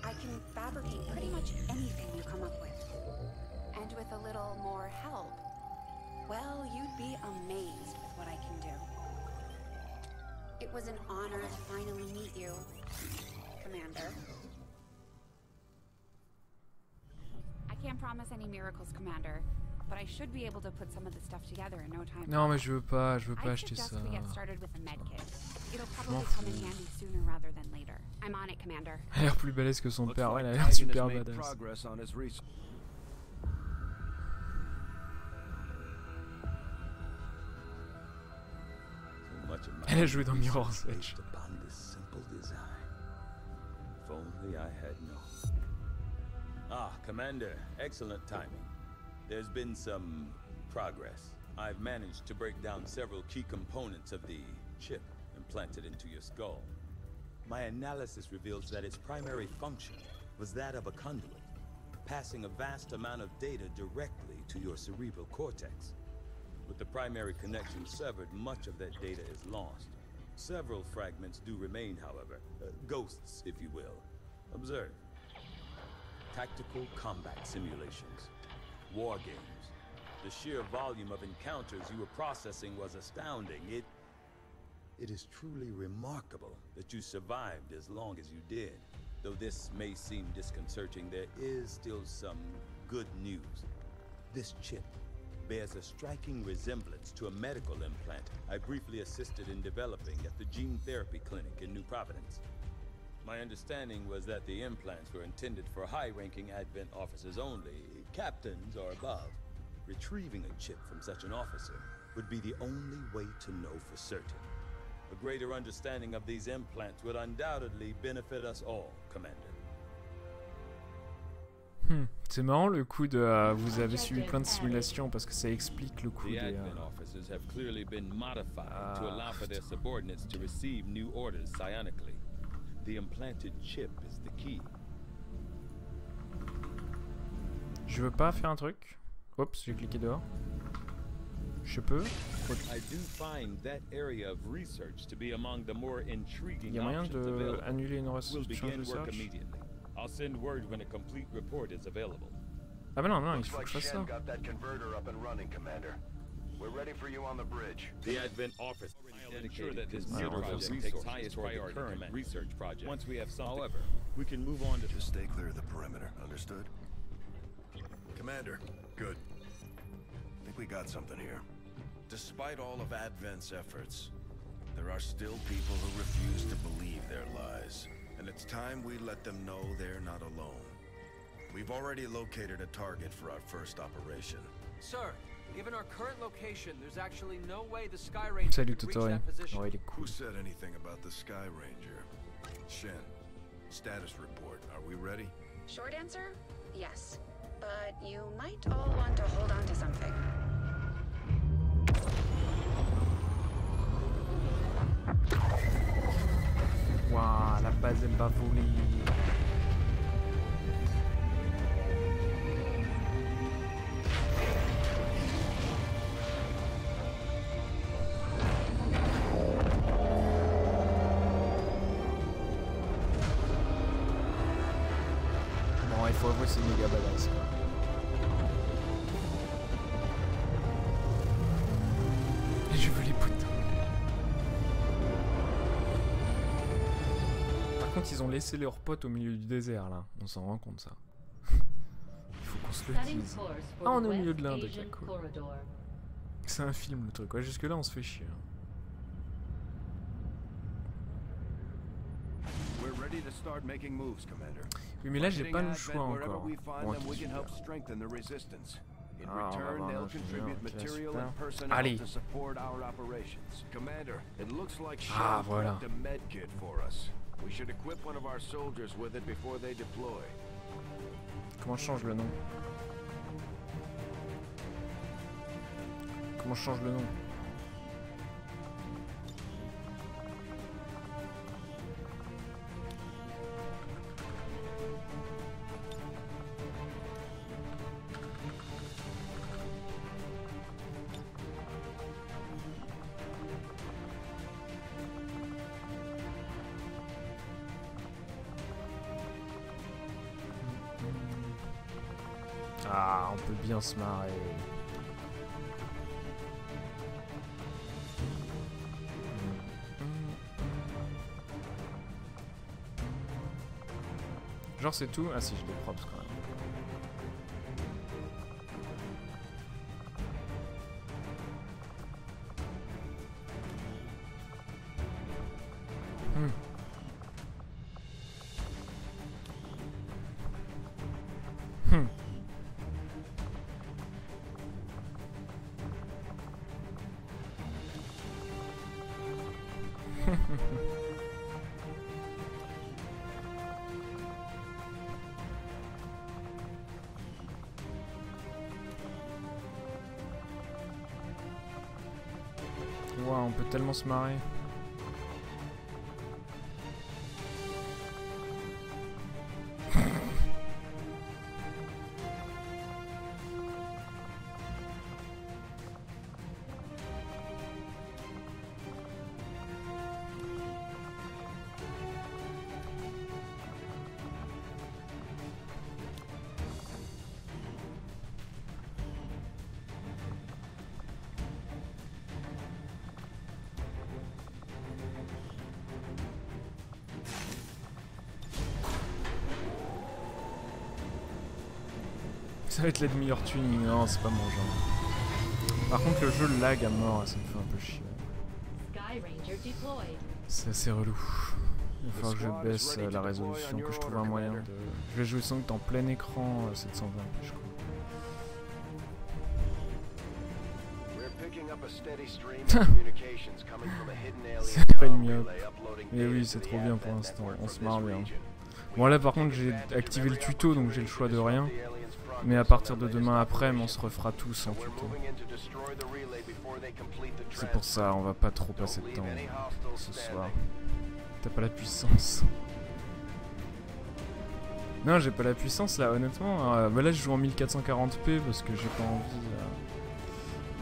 I can fabricate pretty much anything you come up with. And with a little more help, well, you'd be amazed with what I can do. It was an honor to finally meet you, Commander. I can't promise any miracles, Commander. But I should be able to put some of the stuff together in no time. Non, mais je veux pas acheter ça. We get started with a med kit. It'll probably come in handy sooner rather than later. I'm on it, Commander. Elle a l'air plus balèze que son père, elle a l'air super badass. Elle a joué dans Mirror's Edge. If only I had known. Ah, Commander, excellent timing. There's been some progress. I've managed to break down several key components of the chip implanted into your skull. My analysis reveals that its primary function was that of a conduit, passing a vast amount of data directly to your cerebral cortex. With the primary connection severed, much of that data is lost. Several fragments do remain, however. Ghosts, if you will. Observe. Tactical combat simulations. War games. The sheer volume of encounters you were processing was astounding. It is truly remarkable that you survived as long as you did. Though this may seem disconcerting, there is still some good news. This chip bears a striking resemblance to a medical implant I briefly assisted in developing at the gene therapy clinic in New Providence. My understanding was that the implants were intended for high-ranking Advent officers only, captains or above. Retrieving a chip from such an officer would be the only way to know for certain. A greater understanding of these implants would undoubtedly benefit us all, Commander. C'est marrant le coup de vous avez suivi plein de simulations parce que ça explique le coup des... Advent officers have clearly been modified to allow for their subordinates to receive new orders psionically. The implanted chip is the key. Je veux pas faire un truc. Oups, j'ai cliqué dehors. Je peux. Il y a moyen de annuler une recherche de search. Ah bah non, il faut que je fasse ça. We're ready for you on the bridge. The Advent office ensure that this resource takes highest priority current research project. Once we have something, however, we can move on to... Just stay clear of the perimeter, understood? Commander, good. I think we got something here. Despite all of Advent's efforts, there are still people who refuse to believe their lies. And it's time we let them know they're not alone. We've already located a target for our first operation. Sir, given our current location, there's actually no way the Sky Ranger could reach that position. Who said anything about the Sky Ranger? Shen, status report. Are we ready? Short answer, yes. But you might all want to hold on to something. Waouh, la base aime pas voler. Bon, il faut avouer c'est méga badass quoi. Et je veux les boutons. Par contre, ils ont laissé leurs potes au milieu du désert là. On s'en rend compte ça. Il faut qu'on se le dise. Ah, on est au milieu de l'Inde, cool. C'est un film le truc. Ouais, jusque là on se fait chier. Oui, mais là j'ai pas le choix encore. Bon, okay, allez. Ah, voilà. Comment je change le nom? Comment je change le nom? Ah, on peut bien se marrer. Genre c'est tout? Ah si, je les props quand même. Wow, on peut tellement se marrer. Ça va être la demi-heure tuning, non c'est pas mon genre. Par contre le jeu lag à mort, ça me fait un peu chier. C'est assez relou. Il va falloir que je baisse la résolution, que je trouve un moyen de... Je vais jouer sans doute en plein écran 720 je crois. C'est pas une myope. Mais oui c'est trop bien pour l'instant, on se marre bien. Bon là par contre j'ai activé le tuto donc j'ai le choix de rien. Mais à partir de demain après, on se refera tout sans tuto. C'est pour ça, on va pas trop passer de temps ce soir. T'as pas la puissance. Non, j'ai pas la puissance là, honnêtement. Bah là, je joue en 1440p parce que j'ai pas envie.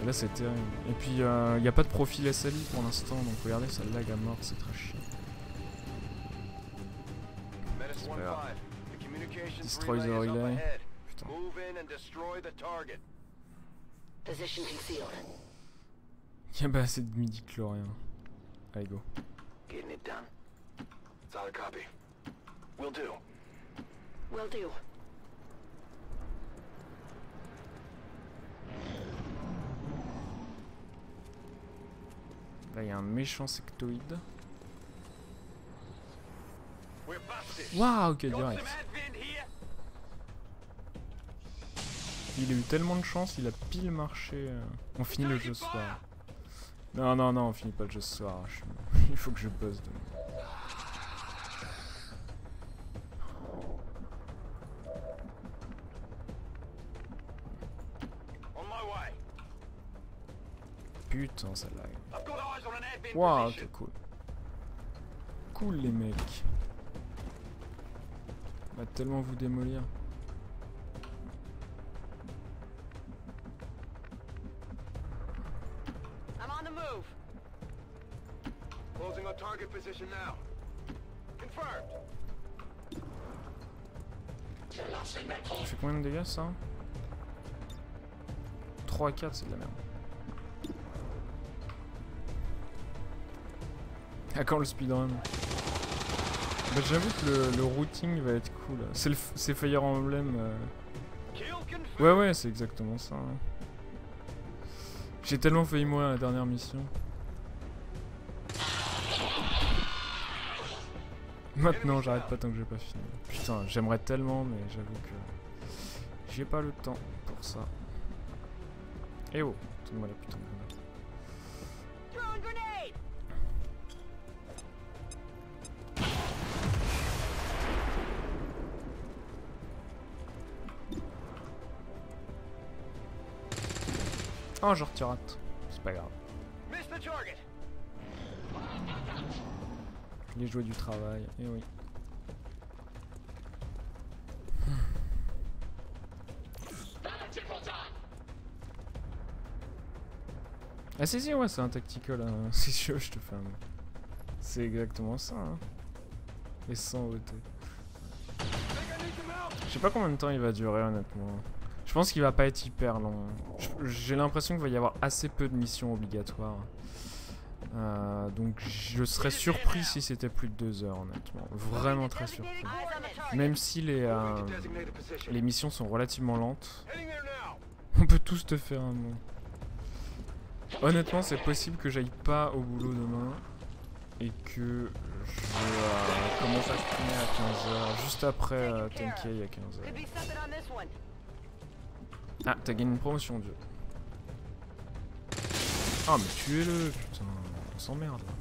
Et là, c'est terrible. Et puis, y a pas de profil SLI pour l'instant, donc regardez, ça lag à mort, c'est très chiant. C'est pas grave. Destroy the relay. Putain. Y'a pas assez de midi-chlorien. Allez, go. Getting it done. Solid copy. Will do. Will do. Là, il y a un méchant sectoïde. Waouh, ok, direct. Il a eu tellement de chance, il a pile marché. On finit le jeu ce soir. Non, non, non, on finit pas le jeu ce soir. Il faut que je buzz demain. Putain, ça lag. Waouh, ok, cool. Cool, les mecs. On va tellement vous démolir. I'm on the move. Closing on target position now. Confirmed. Ça fait combien de dégâts ça? 3 à 4, c'est de la merde. À quand le speedrun? Bah, j'avoue que le routing va être cool. C'est Fire Emblem. Ouais, ouais, c'est exactement ça. Hein. J'ai tellement failli mourir à la dernière mission. Maintenant, j'arrête pas tant que j'ai pas fini. Putain, j'aimerais tellement, mais j'avoue que j'ai pas le temps pour ça. Eh oh, donne-moi la putain de grenade. Oh, je retirate. C'est pas grave. Les jouets du travail, et oui. Ah si, ouais, c'est un tactical, hein. C'est sûr, je te fais un... C'est exactement ça, hein. Et sans OT. Je sais pas combien de temps il va durer, honnêtement. Je pense qu'il va pas être hyper long. J'ai l'impression qu'il va y avoir assez peu de missions obligatoires. Donc je serais surpris si c'était plus de 2 heures, honnêtement. Vraiment très surpris. Même si les missions sont relativement lentes. On peut tous te faire un mot. Honnêtement, c'est possible que j'aille pas au boulot demain. Et que je commence à streamer à 15h. Juste après Tenkei à 15h. Ah, t'as gagné une promotion, Dieu. Ah, mais tuez-le, putain. On s'emmerde là.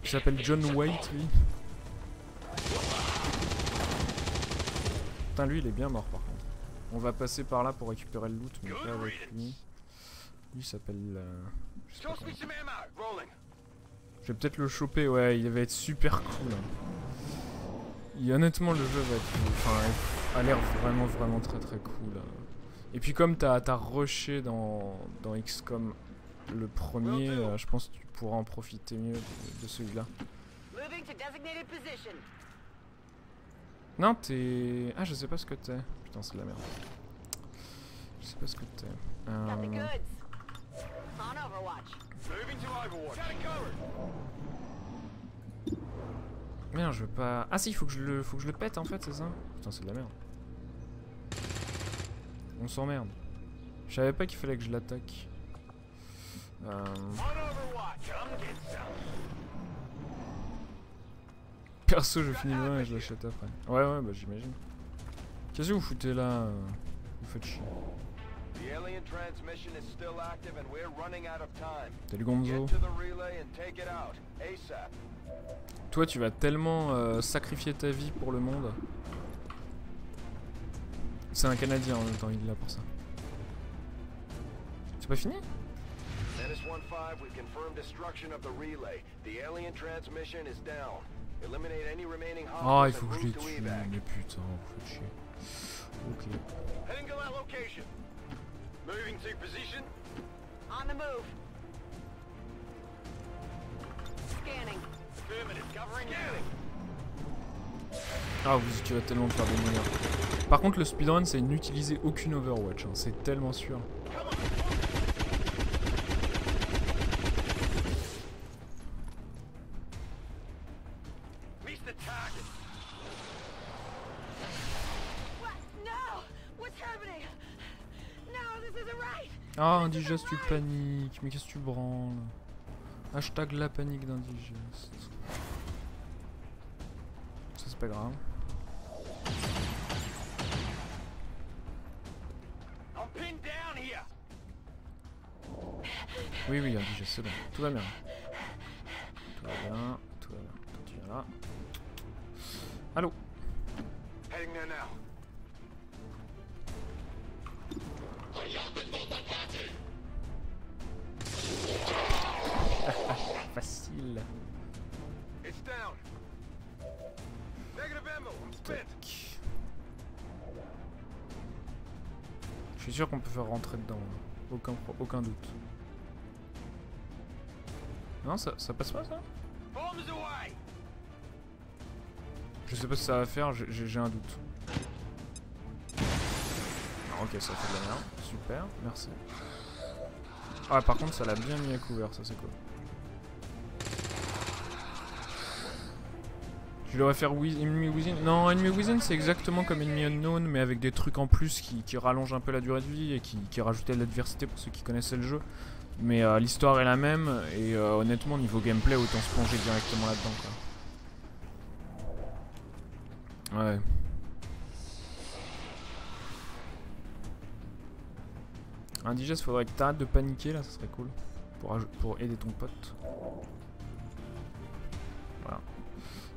Il s'appelle John Waite, lui. Putain, lui, il est bien mort par contre. On va passer par là pour récupérer le loot, mais pas avec lui. Lui, il s'appelle. Je sais pas comment. Je vais peut-être le choper, ouais, il va être super cool. Et honnêtement, le jeu va être. Enfin, a l'air vraiment, vraiment très très cool. Et puis, comme t'as rushé dans XCOM le premier, je pense que tu pourras en profiter mieux de celui-là. Non, t'es. Ah, je sais pas ce que t'es. Putain, c'est de la merde. Je sais pas ce que t'es. Merde, je veux pas. Ah si, faut que je le pète en fait, c'est ça? Putain, c'est de la merde. On s'emmerde. Je savais pas qu'il fallait que je l'attaque. Perso, je finis loin et je l'achète après. Ouais, ouais, bah j'imagine. Qu'est-ce que vous foutez là? Vous faites chier. The alien transmission is still active and we're running out of time. Salut Gonzo. Get to the relay and take it out ASAP. Toi, tu vas tellement sacrifier ta vie pour le monde. C'est un Canadien en même temps, il est là pour ça. C'est pas fini? Menace 1-5, we've confirmed destruction of the relay. The alien transmission is down. Eliminate any remaining Ah, il hostiles faut que and je les move to tue, evac. mais putain, vous faites chier. Ok. Heading to that location. Moving to position. On the move. Scanning. Affirmative, covering scanning. Ah, tu vas tellement te faire des meilleurs. Par contre, le speedrun, c'est n'utiliser aucune Overwatch, hein. C'est tellement sûr. Reach the target. What? No! What's happening? No, this isn't right. Ah, Indigest, tu paniques. Mais qu'est-ce que tu branles? Hashtag la panique d'Indigest. Ça, c'est pas grave. I'm pinned down here. Oui, oui, Indigest, c'est bon. Tout va bien. Tout va bien. Tout va bien. Toi, tu viens là. Allô? Heading there now. Facile. It's down. Negative ammo. I'm spent. Je suis sûr qu'on peut faire rentrer dedans. Aucun doute. Non, ça passe pas ça? Bombs away. Je sais pas si ça va faire, j'ai un doute. Ah, ok, ça fait de la merde. Super, merci. Ah, par contre, ça l'a bien mis à couvert, ça c'est cool. Je devrais faire Enemy Within. Non, Enemy Within c'est exactement comme Enemy Unknown, mais avec des trucs en plus qui rallongent un peu la durée de vie et qui rajoutaient de l'adversité pour ceux qui connaissaient le jeu. Mais l'histoire est la même et honnêtement, niveau gameplay, autant se plonger directement là-dedans, quoi. Ouais. Indigest, faudrait que t'arrêtes de paniquer là, ça serait cool. Pour aider ton pote. Voilà.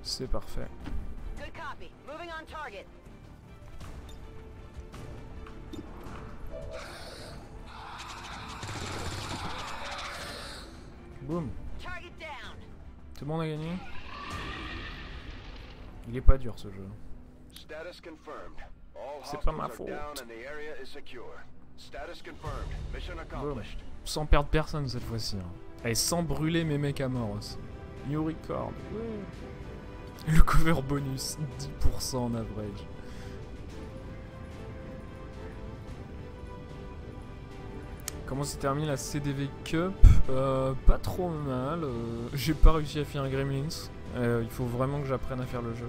C'est parfait. Good copy. Moving on target. Boum. Target down. Tout le monde a gagné. Il est pas dur ce jeu. Status confirmed. All C'est pas ma hostiles are faute. down and the area is secure. Status confirmed. Mission Boum. accomplished. Sans perdre personne cette fois-ci. Hein. Et sans brûler mes mecs à mort aussi. New record. Ouais. Le cover bonus, 10% en average. Comment s'est terminée la CDV Cup? Pas trop mal. J'ai pas réussi à finir un Gremlins. Il faut vraiment que j'apprenne à faire le jeu.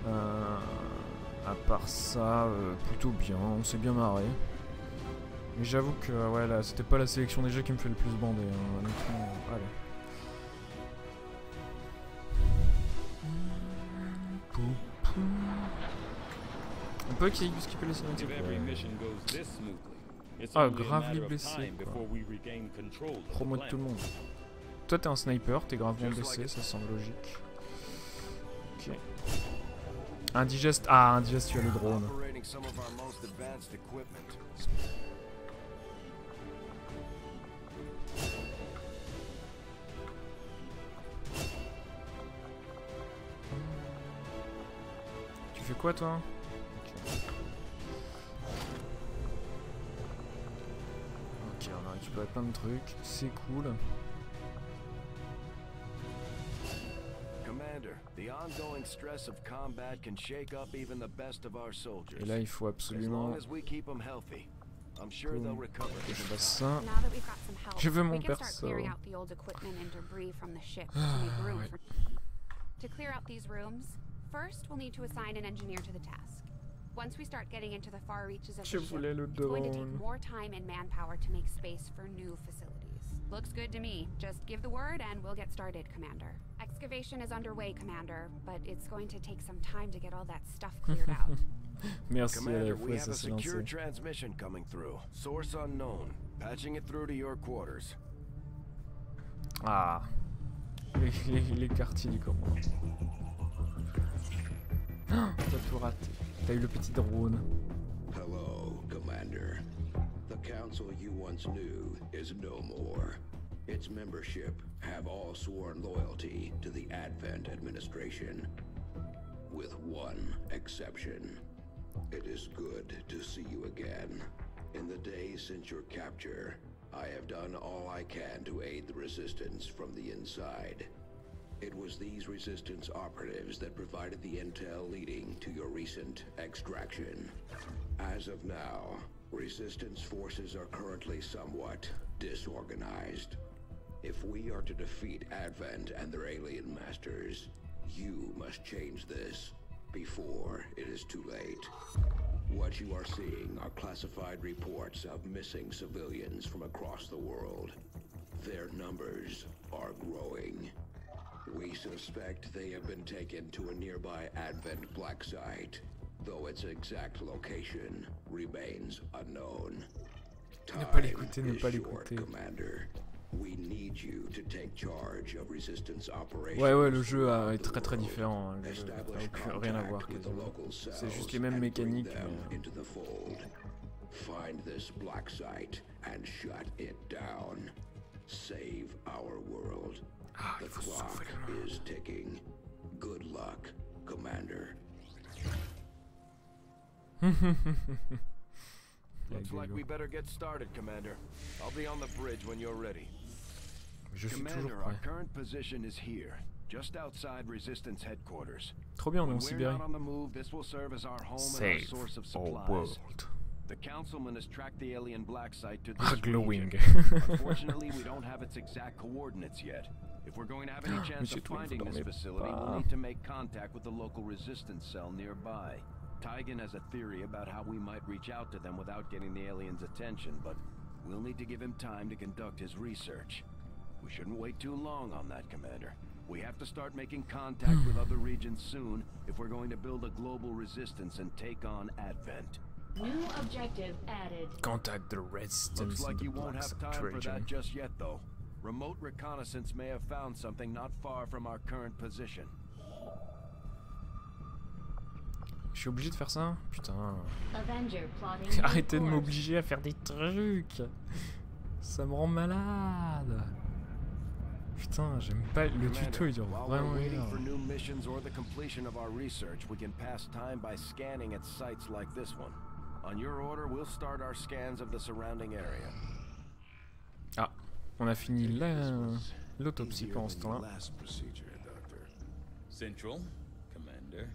À part ça, plutôt bien. On s'est bien marré. Mais j'avoue que ouais, là, c'était pas la sélection des jeux qui me fait le plus bander. Hein. Honnêtement, allez. On peut skipper les cinématiques. Ah, gravely blessé quoi. Promo de tout le monde. Toi t'es un sniper, t'es gravement blessé, ça semble logique. Ok. Indigest, ah Indigest tu as le drone. Tu fais quoi toi? Ok, on a récupéré plein de trucs, c'est cool. Et là il faut absolument que je fasse ça. Je veux mon perso. To clear out these rooms, first we'll need to assign an engineer to the task. Once we start getting into the far reaches of the ship, it's going to take more time and manpower to make space for new facilities. Looks good to me. Just give the word and we'll get started, Commander. Excavation is underway, Commander, but it's going to take some time to get all that stuff cleared out. Merci à la Commander, we fois, have ça a s'est secure lancé. transmission coming through. Source unknown. Patching it through to your quarters. Ah, les quartiers du commandant. Ah, t'as tout raté. T'as eu le petit drone. Hello, Commander. The council you once knew is no more. Its membership have all sworn loyalty to the Advent administration. With one exception. It is good to see you again. In the days since your capture, I have done all I can to aid the Resistance from the inside. It was these Resistance operatives that provided the intel leading to your recent extraction. As of now, Resistance forces are currently somewhat disorganized. If we are to defeat Advent and their alien masters, you must change this before it is too late. What you are seeing are classified reports of missing civilians from across the world. Their numbers are growing. We suspect they have been taken to a nearby Advent black site, though its exact location remains unknown. Ne pas l'écouter, ne pas l'écouter. Commander. We need you to take charge of Resistance operations. Ouais, le jeu est très très différent. Hein. Le jeu n'a rien à voir quasiment. C'est juste les mêmes mécaniques. Mais... Find this black site and shut it down. Save our world. The clock is ticking. Good luck, Commander. Looks like we better get started, Commander. I'll be on the bridge when you're ready. Commander, our current position is here, just outside Resistance headquarters. Trop bien, on est en When we're Sibérie. not on the move, this will serve as our home and our source of supplies. The councilman has tracked the alien black site to this glowing. region. Unfortunately, we don't have its exact coordinates yet. If we're going to have any chance of finding this facility, we'll need to make contact with the local Resistance cell nearby. Tygan has a theory about how we might reach out to them without getting the aliens' attention, but we'll need to give him time to conduct his research. We shouldn't wait too long on that, Commander. We have to start making contact with other regions soon if we're going to build a global resistance and take on Advent. New objective added. Contact the Resistance. Looks like you in the won't black have time site for region. that just yet, though. Remote reconnaissance may have found something not far from our current position. Je suis obligé de faire ça? Putain. Avenger plotting. Arrêtez de m'obliger à faire des trucs. Ça me rend malade. Putain, j'aime pas le tuto, il dure vraiment une heure. For new missions or the completion of our research, we can pass time by scanning at sites like this one. On your order, we'll start our scans of the surrounding area. Ah, on a fini l'autopsie pendant ce temps-là. Central, Commander.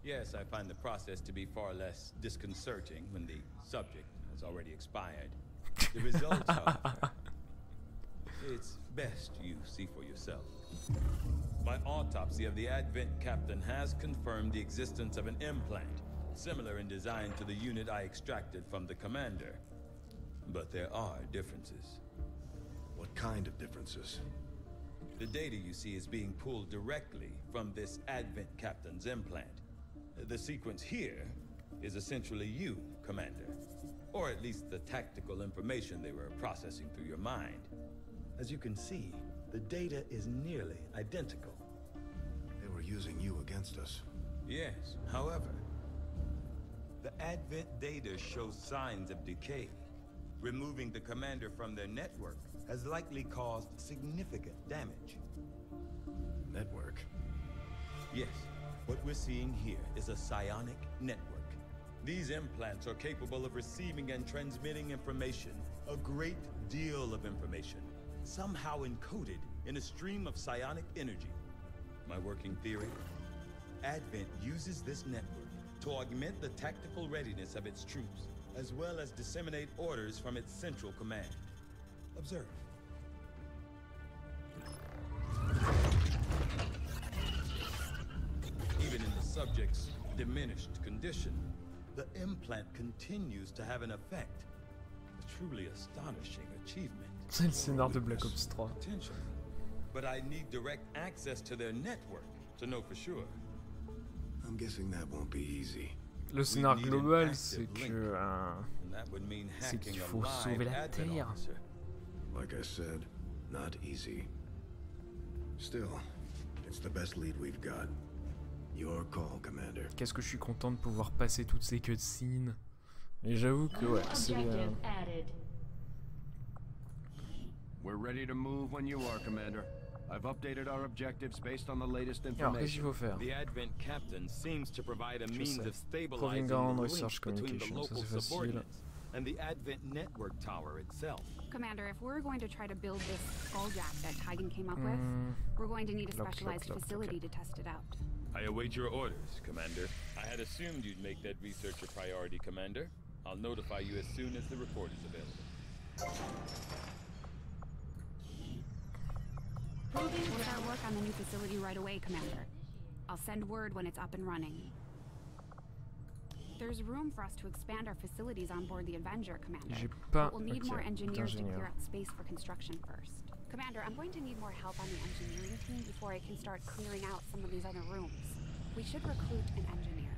Yes, I find the process to be far less disconcerting when the subject has already expired. The results, however, it's best you see for yourself. My autopsy of the Advent captain has confirmed the existence of an implant, similar in design to the unit I extracted from the commander. But there are differences. What kind of differences? The data you see is being pulled directly from this Advent captain's implant. The sequence here is essentially you, Commander. Or at least the tactical information they were processing through your mind. As you can see, the data is nearly identical. They were using you against us. Yes, however, the Advent data shows signs of decay. Removing the commander from their network has likely caused significant damage. Network? Yes, what we're seeing here is a psionic network. These implants are capable of receiving and transmitting information, a great deal of information, somehow encoded in a stream of psionic energy. My working theory? Advent uses this network to augment the tactical readiness of its troops, as well as disseminate orders from its central command. Observe. Even in the subject's diminished condition, the implant continues to have an effect. A truly astonishing achievement. C'est le scénar de Black Ops 3. Potential. But I need direct access to their network to know for sure. I'm guessing that won't be easy. le scénario global, c'est que c'est qu'il faut sauver la Terre. Like I said, not easy. Still, it's the best lead we've got. Your call, Commander. Qu'est-ce que je suis content de pouvoir passer toutes ces cutscenes. Et j'avoue que ouais, c'est We're ready to move when you are, Commander. I've updated our objectives based on the latest information. Alors, qu'est-ce qu'il faut faire? The Advent captain seems to provide a means of stabilizing Proving the research link between the communication, ça local c'est facile. subordinates and the Advent network tower itself. Commander, if we're going to try to build this skulljack that Tygan came up with, we're going to need a specialized facility to test it out. I await your orders, Commander. I had assumed you'd make that research a priority, Commander. I'll notify you as soon as the report is available. We'll start work on the new facility right away, Commander. I'll send word when it's up and running. There's room for us to expand our facilities on board the Avenger, Commander. But we'll need more engineers to clear out space for construction first. Commander, I'm going to need more help on the engineering team before I can start clearing out some of these other rooms. We should recruit an engineer.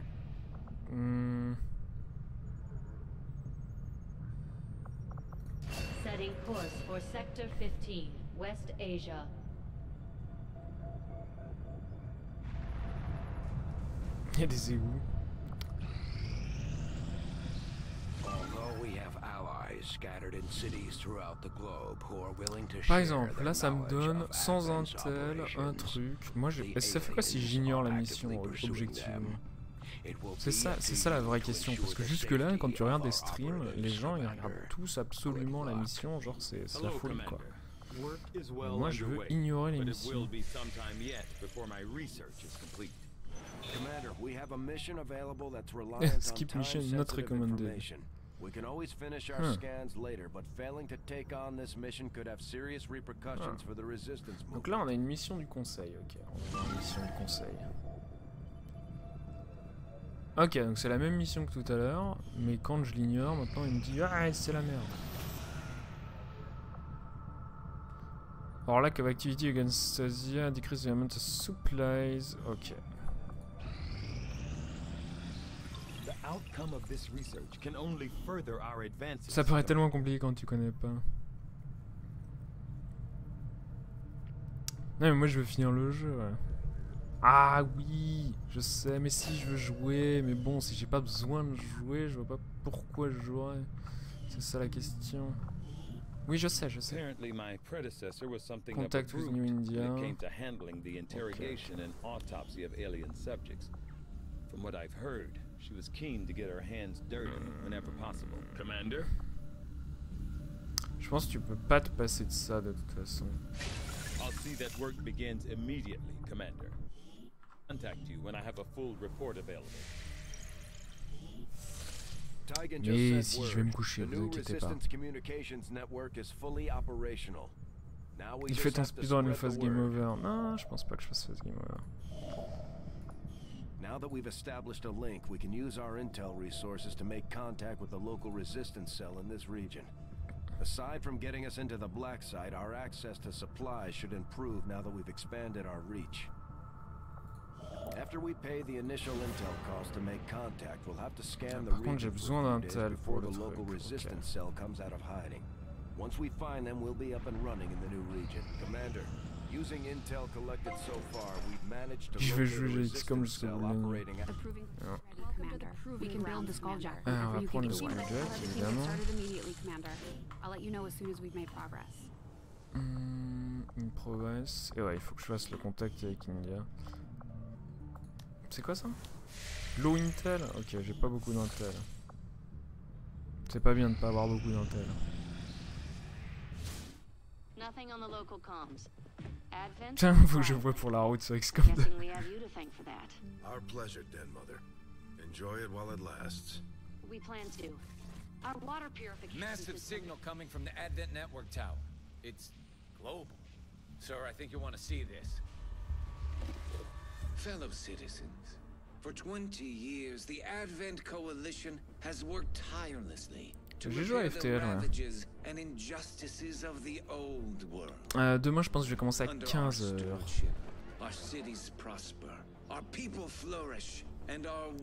Setting course for Sector 15, West Asia. Il y a des égouts. Par exemple, là ça me donne sans un tel, un truc. Moi, ça fait quoi si j'ignore la mission objectivement? C'est ça la vraie question. Parce que jusque là, quand tu regardes des streams, les gens ils regardent tous absolument la mission, genre c'est la folie quoi. Moi je veux ignorer les missions. Skip mission not recommended. We can always finish our scans later, but failing to take on this mission could have serious repercussions for the resistance movement. Donc là, on a une mission du conseil. Ok, on a une mission du conseil. Ok, donc c'est la même mission que tout à l'heure, mais quand je l'ignore, maintenant il me dit ah c'est la merde. Alors lack of activity against Stasia, decrease the amount of supplies. Ok. Ça paraît tellement compliqué quand tu connais pas. Non mais moi je veux finir le jeu. Ouais. Ah oui, je sais, mais si je veux jouer, mais bon, si j'ai pas besoin de jouer, je vois pas pourquoi je jouerais. C'est ça la question. Oui, je sais. Contact with New India. She was keen to get her hands dirty whenever possible. Commander? Je pense que tu peux pas te passer de ça de toute façon. I'll see that work begins immediately, Commander. Contact you when I have a full report available. Mais si je vais me coucher, vous inquiétez pas. Il fait ton speedrun et fasse game over. Non, je pense pas que je fasse game over. Now that we've established a link, we can use our intel resources to make contact with the local resistance cell in this region. Aside from getting us into the black site, our access to supplies should improve now that we've expanded our reach. After we pay the initial intel cost to make contact, we'll have to scan the region for before the local resistance cell comes out of hiding. Once we find them, we'll be up and running in the new region. Commander, using intel collected so far, we've managed to locate a resistance cell operating at... We can build the skulljack. On va prendre le skulljack, évidemment. I'll let you know as soon as we've made progress. Une progress. Et ouais, il faut que je fasse le contact avec India. C'est quoi ça? Low intel? Ok, j'ai pas beaucoup d'intel. C'est pas bien de pas avoir beaucoup d'intel. Nothing on the local comms. Advent. Tiens, faut que je vois pour la route sur XCOM 2. Our pleasure, Den Mother. Enjoy it while it lasts. We plan to. Our water purification Massive signal coming from the Advent network tower. It's global. Sir, I think you'll want to see this. Fellow citizens, for 20 years, the Advent Coalition has worked tirelessly to repair the ravages and injustices of the old world. Demain, je pense que je vais commencer à 15h. Our cities prosper, our people flourish,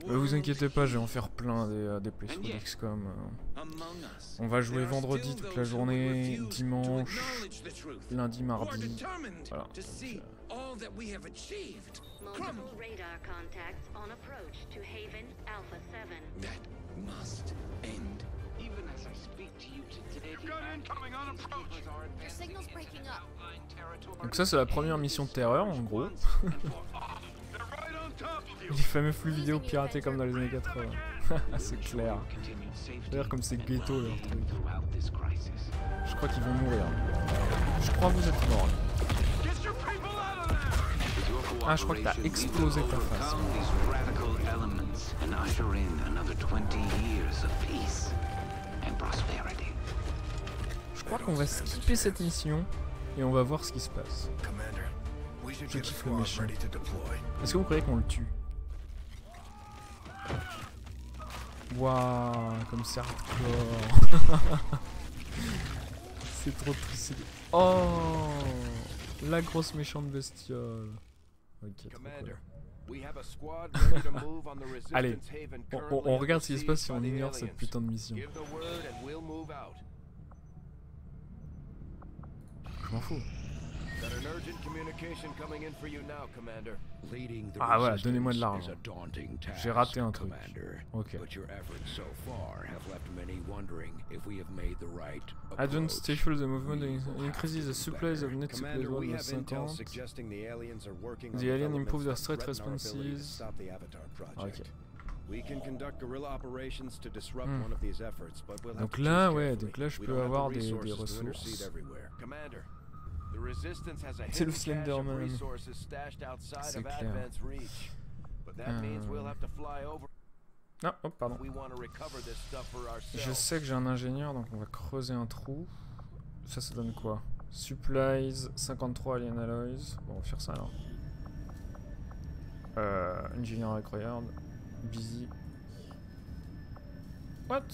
Vous inquiétez pas, je vais en faire plein des playthroughs d'XCOM. On va jouer vendredi toute la journée, dimanche, lundi, mardi. Voilà. Multiple radar contacts on approach to Haven Alpha 7. That must end. Even as I speak to you today, the incoming on approach. Your signal's breaking up. Donc ça c'est la première mission de terreur en gros. Les fameux flux vidéo piratés comme dans les années 80. C'est clair. D'ailleurs comme c'est ghetto leur truc. Je crois qu'ils vont mourir. Je crois que vous êtes morts. Ah, je crois que t'as explosé ta face. Je crois qu'on va skipper cette mission et on va voir ce qui se passe. Je kiffe le méchant. Est-ce que vous croyez qu'on le tue? Waouh, comme c'est hardcore. C'est trop triste. Oh, la grosse méchante bestiole. Ok, cool. Allez, on regarde ce qui se passe si on ignore cette putain de mission. Je m'en fous. Ah ouais, donnez-moi de l'argent. J'ai raté un truc. Ok. Advent stifle the movement increases the supplies of net supplies by 50. The alien improve their threat responses. Ok. Donc là, ouais, donc là je peux avoir des ressources. C'est le Slenderman. C'est clair. Ah, oh, pardon. Je sais que j'ai un ingénieur, donc on va creuser un trou. Ça donne quoi? Supplies, 53 alien alloys. Bon, on va faire ça alors. Engineer required. Busy. What?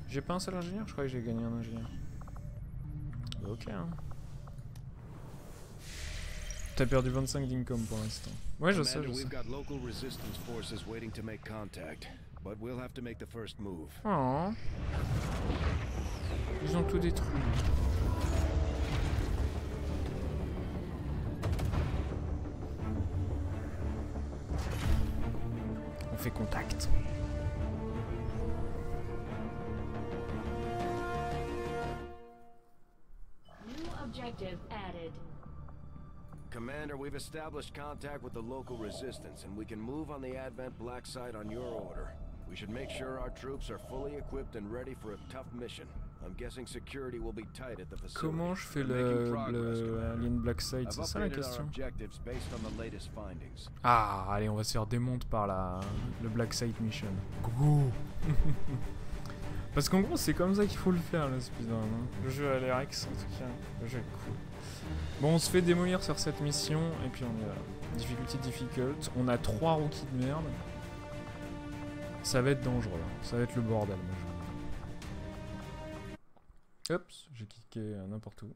J'ai pas un seul ingénieur? Je croyais que j'ai gagné un ingénieur. Ok. Hein. T'as perdu 25 d'income pour l'instant. Ouais, je sais. Oh. Ils ont tout détruit. On fait contact. Objective added. Commander, we've established contact with the local resistance, and we can move on the Advent Black Site on your order. We should make sure our troops are fully equipped and ready for a tough mission. I'm guessing security will be tight at the facility. Comment je fais l'Alien Black Site? C'est ça la question? Ah, allez, on va se faire démonter par le Black Site Mission. Go. Parce qu'en gros, c'est comme ça qu'il faut le faire, le speedrun. Hein. Le jeu a l'air ex, en tout cas. Le jeu est cool. Bon, on se fait démolir sur cette mission, et puis on est là. Difficulty difficult. On a 3 rookies de merde. Ça va être dangereux. Ça va être le bordel, moi. Oups, j'ai cliqué n'importe où.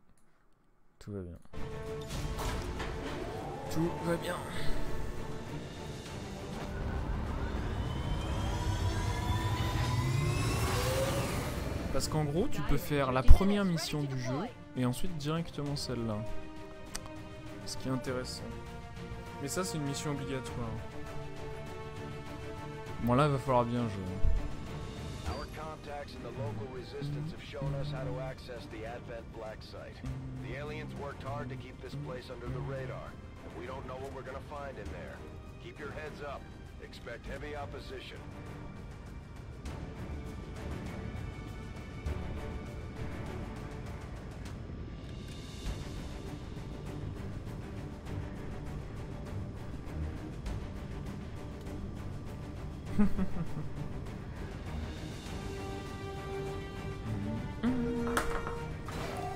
Tout va bien. Tout va bien. Parce qu'en gros, tu peux faire la première mission du jeu et ensuite directement celle-là. Ce qui est intéressant. Mais ça, c'est une mission obligatoire. Bon, là, il va falloir bien jouer. Our contacts in the local resistance have shown us how to access the Advent Black Site. The aliens worked hard to keep this place under the radar, and we don't know what we're gonna find in there. Keep your heads up. Expect heavy opposition.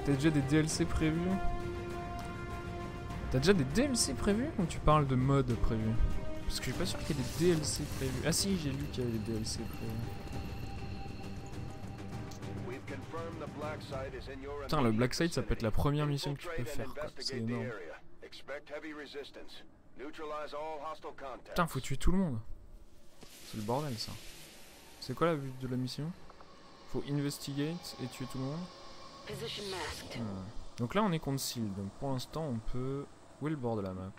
T'as déjà des DLC prévus? T'as déjà des DLC prévus ou tu parles de mode prévus? Parce que je suis pas sûr qu'il y ait des DLC prévus. Ah si, j'ai lu qu'il y avait des DLC prévus. Putain, le Black Site, ça peut être la première mission que tu peux faire. C'est énorme. Putain, faut tuer tout le monde. C'est le bordel ça. C'est quoi la but de la mission? Faut investigate et tuer tout le monde. Donc là on est contre Seal, donc pour l'instant on peut... Où est le bord de la map?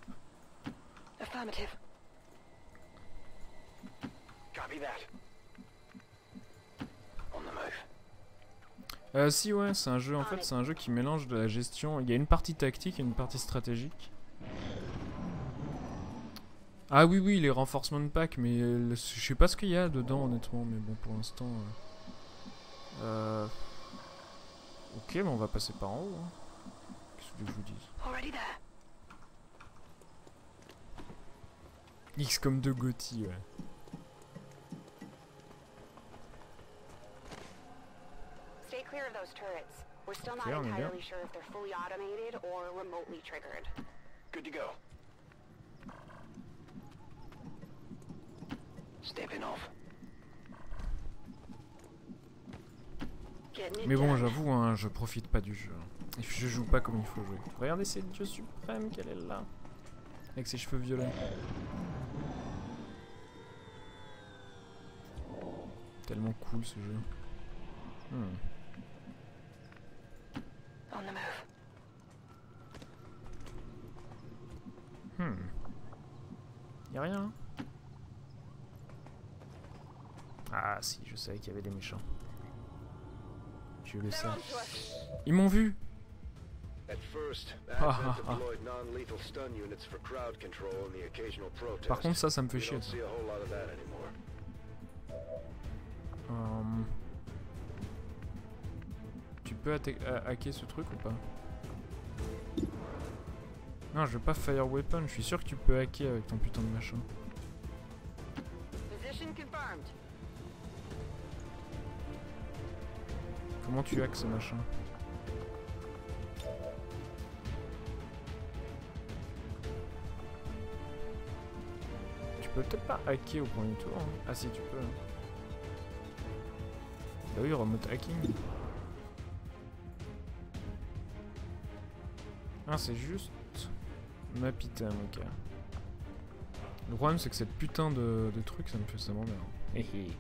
Si ouais, c'est un jeu, en fait c'est un jeu qui mélange de la gestion, il y a une partie tactique et une partie stratégique. Ah oui oui, les renforcement pack, mais je sais pas ce qu'il y a dedans honnêtement, mais bon pour l'instant... Ok, mais on va passer par en haut. Hein. Qu'est-ce que je vous dis? X comme de Gotti, ouais. Stay clear of those turrets. We're still not entirely sure if they're fully automated or remotely triggered. Good to go. Stepping off. Mais bon, j'avoue, hein, je profite pas du jeu. Et je joue pas comme il faut jouer. Regardez, c'est Dieu suprême qu'elle est là. Avec ses cheveux violets. Tellement cool ce jeu. Y'a rien. Hein. Ah si, je savais qu'il y avait des méchants. Je le sais. Ils m'ont vu. Par contre ça me fait chier. Tu peux hacker ce truc ou pas? Non, je veux pas Fire Weapon, je suis sûr que tu peux hacker avec ton putain de machin. Comment tu hacks ce machin? Tu peux peut-être pas hacker au premier tour. Hein. Ah si, tu peux. Hein. Bah oui, remote hacking. Ah, c'est juste map item, ok. Le problème, c'est que cette putain de truc, ça me fait ça m'emmerde. Héhé.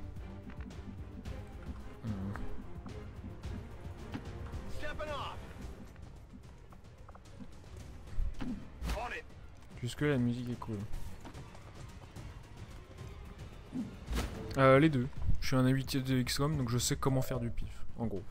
Jusque la musique est cool. Les deux. Je suis un habitué de XCOM, donc je sais comment faire du pif, en gros.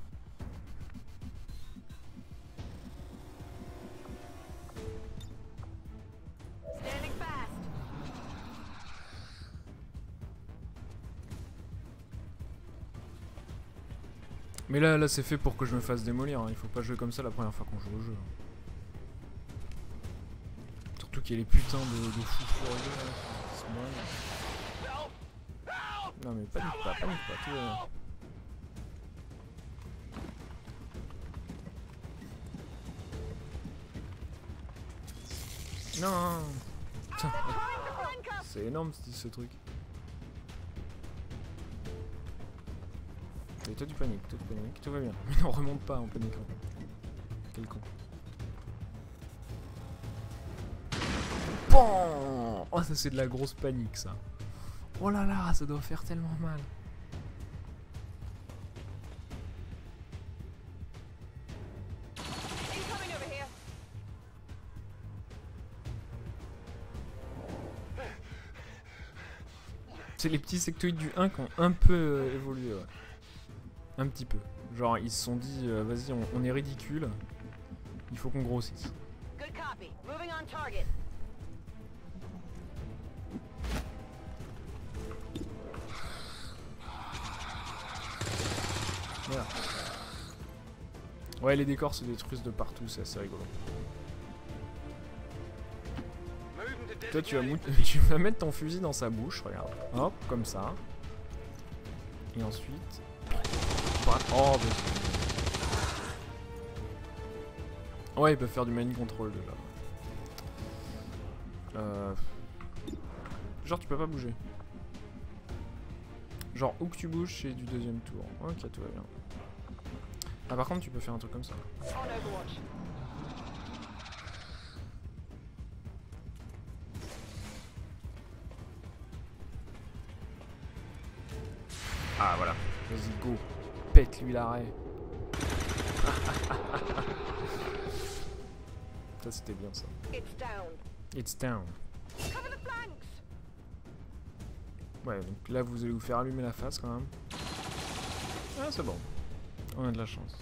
Mais là c'est fait pour que je me fasse démolir, hein. Il faut pas jouer comme ça la première fois qu'on joue au jeu. Surtout qu'il y a les putains de fous furieux là, qui se moivent. Non mais panique pas, tout va bien. Non. C'est énorme ce truc. Et toi tu paniques, tout va bien. Mais non, remonte pas en paniquant. Quel con. Bon, oh ça c'est de la grosse panique ça. Oh là là, ça doit faire tellement mal. C'est les petits sectoïdes du 1 qui ont un peu évolué, ouais. Un petit peu. Genre ils se sont dit vas-y on est ridicule. Il faut qu'on grossisse. Voilà. Ouais les décors se détruisent de partout, c'est assez rigolo. Toi tu vas mettre ton fusil dans sa bouche, regarde. Hop, comme ça. Et ensuite... Oh, bah... Ouais, il peut faire du mind control déjà. Genre tu peux pas bouger. Genre où que tu bouges c'est du deuxième tour. Ok, tout va bien. Ah par contre tu peux faire un truc comme ça. Ah voilà, vas-y go, pète-lui l'arrêt. Ça c'était bien ça. It's down. Ouais, donc là vous allez vous faire allumer la face quand même. Ah c'est bon, on a de la chance.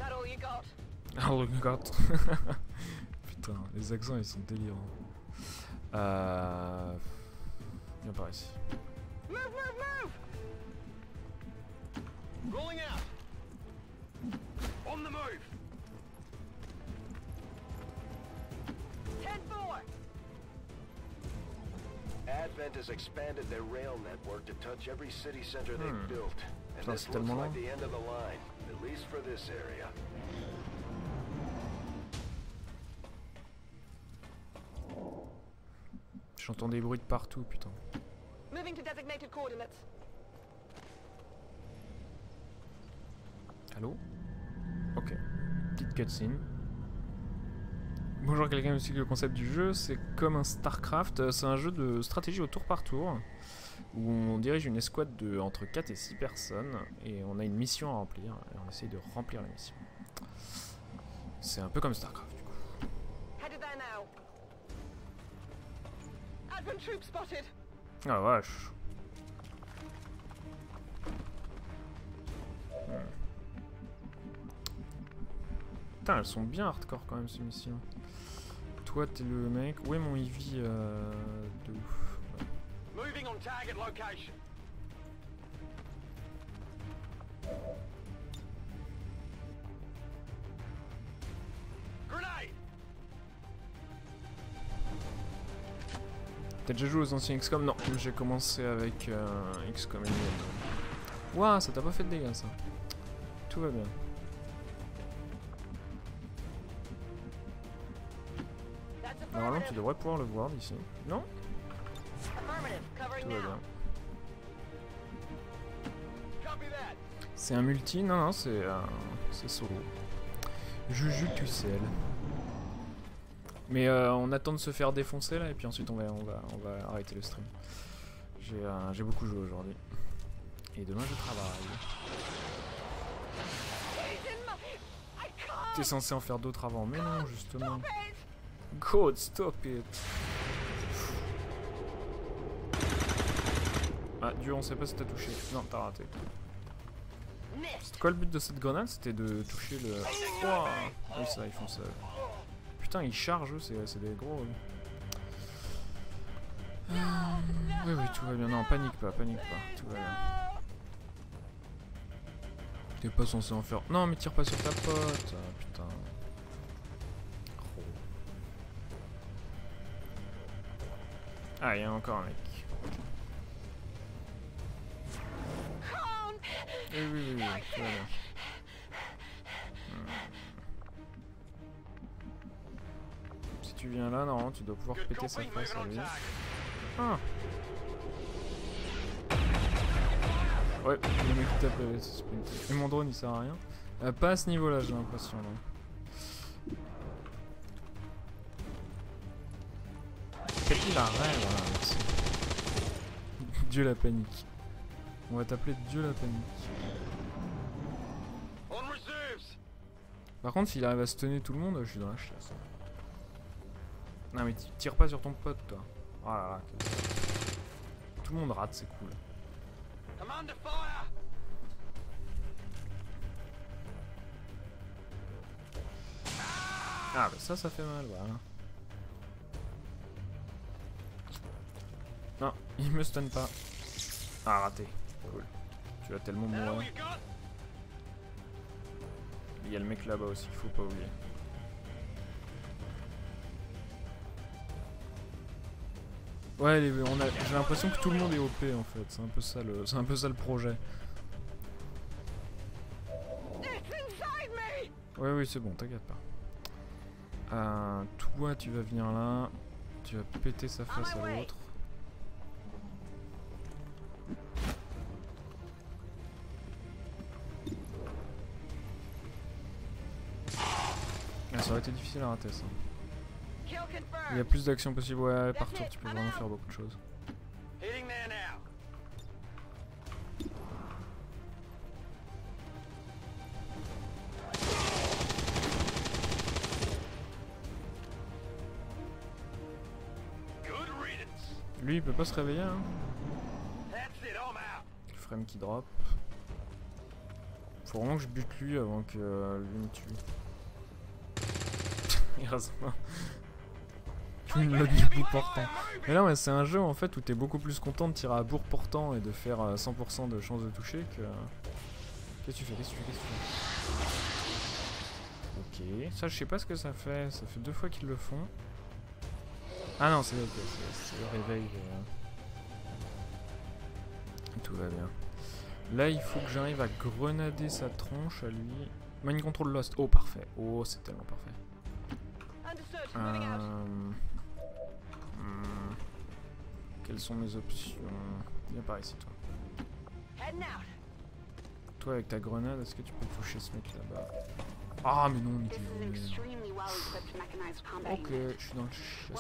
All you got. Putain, les accents ils sont délirants. Viens par ici. Rolling out. On the move. 10-4. Advent has expanded their rail network to touch every city center they've built, and this looks tellement like the end of the line, at least for this area. J'entends des bruits de partout, putain. Moving to designated coordinates. Allô? Ok. Petite cutscene. Bonjour, quelqu'un aussi que le concept du jeu, c'est comme un StarCraft, c'est un jeu de stratégie au tour par tour, où on dirige une escouade de entre 4 et 6 personnes, et on a une mission à remplir, et on essaye de remplir la mission. C'est un peu comme StarCraft du coup. Headed there now. Advent troops spotted. Ah vache. Putain, elles sont bien hardcore quand même ces missions. Toi t'es le mec. Où est mon Eevee de ouf? Moving on target location. Grenade. T'as déjà joué aux anciens XCOM? Non, j'ai commencé avec XCOM et Ouah, ça t'a pas fait de dégâts ça. Tout va bien. Normalement tu devrais pouvoir le voir d'ici. Non? Tout va bien. C'est un multi? Non, non, c'est solo. Juju tout seul. Mais on attend de se faire défoncer là et puis ensuite on va arrêter le stream. J'ai beaucoup joué aujourd'hui. Et demain je travaille. T'es censé en faire d'autres avant, mais non justement. God, stop it. Ah, Dieu, on sait pas si t'as touché. Non, t'as raté. C'était quoi le but de cette grenade? C'était de toucher le... Wow. Oui, ça, ils font ça. Putain, ils chargent, c'est des gros. Oui, oui, tout va bien. Non, panique pas, tout va bien. T'es pas censé en faire... Non, mais tire pas sur ta pote. Ah, putain. Ah, il y a encore un mec. Oui, tout va bien. Si tu viens là, non, tu dois pouvoir péter sa face à lui. Ah. Ouais, le mec tape avec ce sprint. Et mon drone il sert à rien. Pas à ce niveau là, j'ai l'impression. Pète-lui l'arrêt, voilà, merci. Dieu la panique. On va t'appeler Dieu la panique. Par contre, s'il arrive à stunner tout le monde, je suis dans la chasse. Non mais tire pas sur ton pote, toi. Oh là là. Tout le monde rate, c'est cool. Ah bah ça fait mal, voilà. Non, il me stun pas. Ah, raté. Cool. Tu vas tellement mourir. Il y a le mec là-bas aussi, faut pas oublier. Ouais, j'ai l'impression que tout le monde est OP en fait. C'est un peu ça le projet. Ouais, oui, c'est bon, t'inquiète pas. Toi, tu vas venir là. Tu vas péter sa face à l'autre. Ça aurait été difficile à rater ça. Il y a plus d'actions possibles, ouais, par tour tu peux vraiment faire beaucoup de choses. Lui il peut pas se réveiller hein. Le frame qui drop. Faut vraiment que je bute lui avant que lui me tue. Il reste pas. Tout le du bout portant. Mais là ouais c'est un jeu en fait où t'es beaucoup plus content de tirer à bourre portant et de faire 100% de chance de toucher que... Qu'est-ce que tu fais? Qu'est-ce que tu fais? Ok, ça je sais pas ce que ça fait 2 fois qu'ils le font. Ah non c'est ok, c'est le réveil. Tout va bien. Là il faut que j'arrive à grenader sa tronche à lui. Mind control lost, oh parfait, oh c'est tellement parfait. Quelles sont mes options? Viens par ici toi. Toi avec ta grenade, est-ce que tu peux toucher ce mec là-bas? Ah mais non, mais ok, je suis dans le chasse.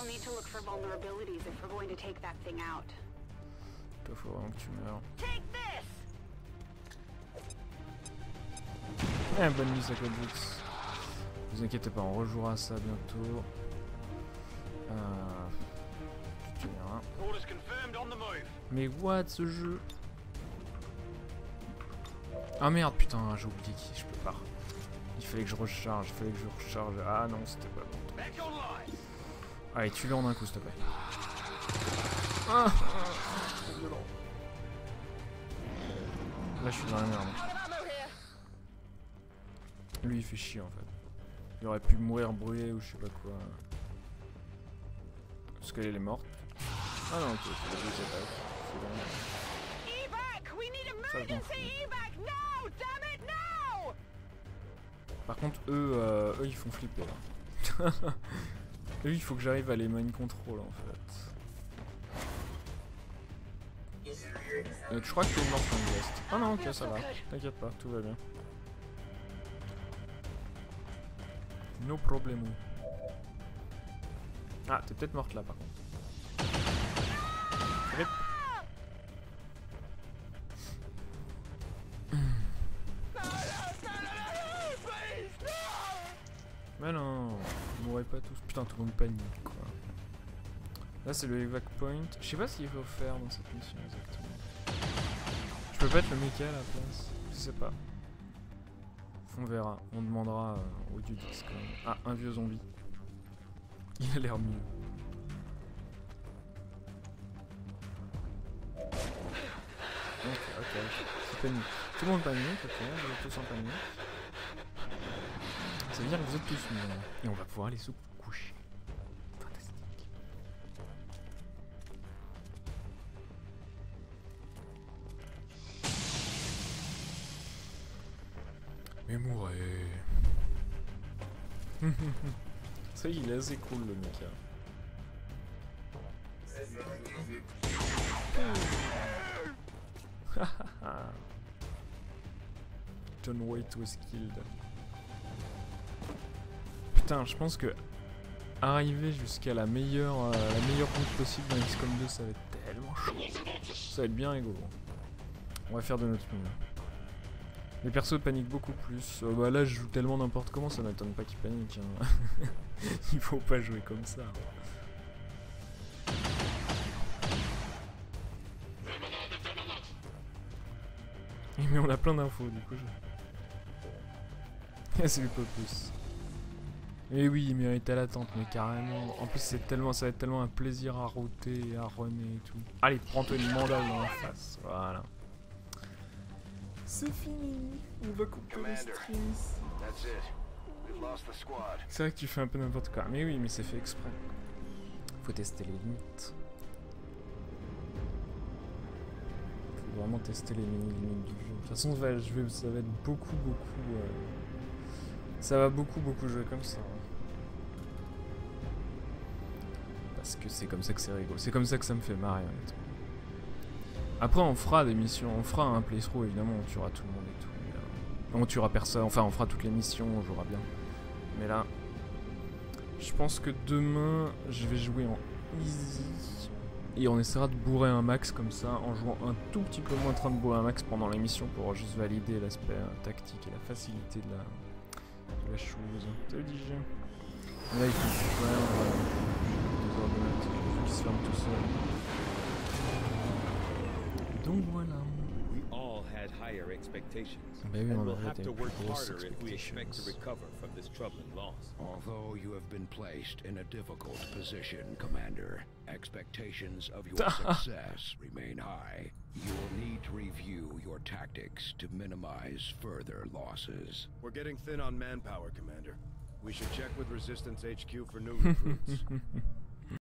Toi faut vraiment que tu meurs. Eh bonne nuit Sackleboots. Vous inquiétez pas, on rejouera ça bientôt. Tu verras. Mais what ce jeu? Ah merde putain, j'ai oublié qui je peux pas. Il fallait que je recharge, Ah non, c'était pas bon. Allez, tue-le en un coup s'il te plaît. Ah, c'est violent. Là je suis dans la merde. Lui il fait chier en fait. Il aurait pu mourir brûlé ou je sais pas quoi. Parce qu'elle est morte. Ah non ok, c'est la deuxième attaque. Ça je m'en fous. Par contre eux ils font flipper là. Eux il faut que j'arrive à les mind control en fait. Je crois que tu es mort en geste. Ah non ok ça va, t'inquiète pas, tout va bien. No problemo. Ah t'es peut-être morte là par contre. Rip. Mais non, vous mourrez pas tous. Putain, tout le monde panique quoi. Là c'est le evac point. Je sais pas ce qu'il faut faire dans cette mission exactement. Je peux pas être le méca à la place. Je sais pas. On verra. On demandera au Dudix quand même. Ah, un vieux zombie. Il a l'air mieux. Ok. C'est panique. Tout le monde panique, ok. Vous êtes tous en panique. Ça veut dire que vous êtes tous morts. Et on va pouvoir aller se coucher. Fantastique. Mais mourrez. Ça il est assez cool le mec. John White was killed. Putain, je pense que arriver jusqu'à la meilleure route possible dans XCOM 2, ça va être tellement chaud. Ça va être bien rigolo. On va faire de notre mieux. Les persos paniquent beaucoup plus. Bah là, je joue tellement n'importe comment, ça m'étonne pas qu'ils paniquent. Hein. Il faut pas jouer comme ça. Mais on a plein d'infos du coup. C'est le peu plus. Et oui, il mérite à l'attente, mais carrément. En plus, ça va être tellement un plaisir à router, à runner et tout. Allez, prends-toi une mandale dans la face. Voilà. C'est fini. On va couper le stream. C'est vrai que tu fais un peu n'importe quoi. Mais oui, mais c'est fait exprès. Faut tester les limites. Faut vraiment tester les limites du jeu. De toute façon, ça va être beaucoup. Ça va beaucoup jouer comme ça. Parce que c'est comme ça que c'est rigolo. C'est comme ça que ça me fait marrer, honnêtement. Après, on fera des missions. On fera un playthrough, évidemment. On tuera tout le monde et tout. Mais, on tuera personne. Enfin, on fera toutes les missions. On jouera bien. Mais là, je pense que demain, je vais jouer en easy. Et on essaiera de bourrer un max comme ça. En jouant un tout petit peu moins en train de bourrer un max pendant l'émission. Pour juste valider l'aspect tactique et la facilité de la chose. Salut DJ. Là, il faut se faire 2 heures de maths. Il faut qu'il se ferme tout seul. Donc voilà. We all had higher expectations, And we'll have to work harder if we expect to recover from this troubling loss. Although you have been placed in a difficult position, Commander, expectations of your success remain high. You will need to review your tactics to minimize further losses. We're getting thin on manpower, Commander. We should check with Resistance HQ for new recruits.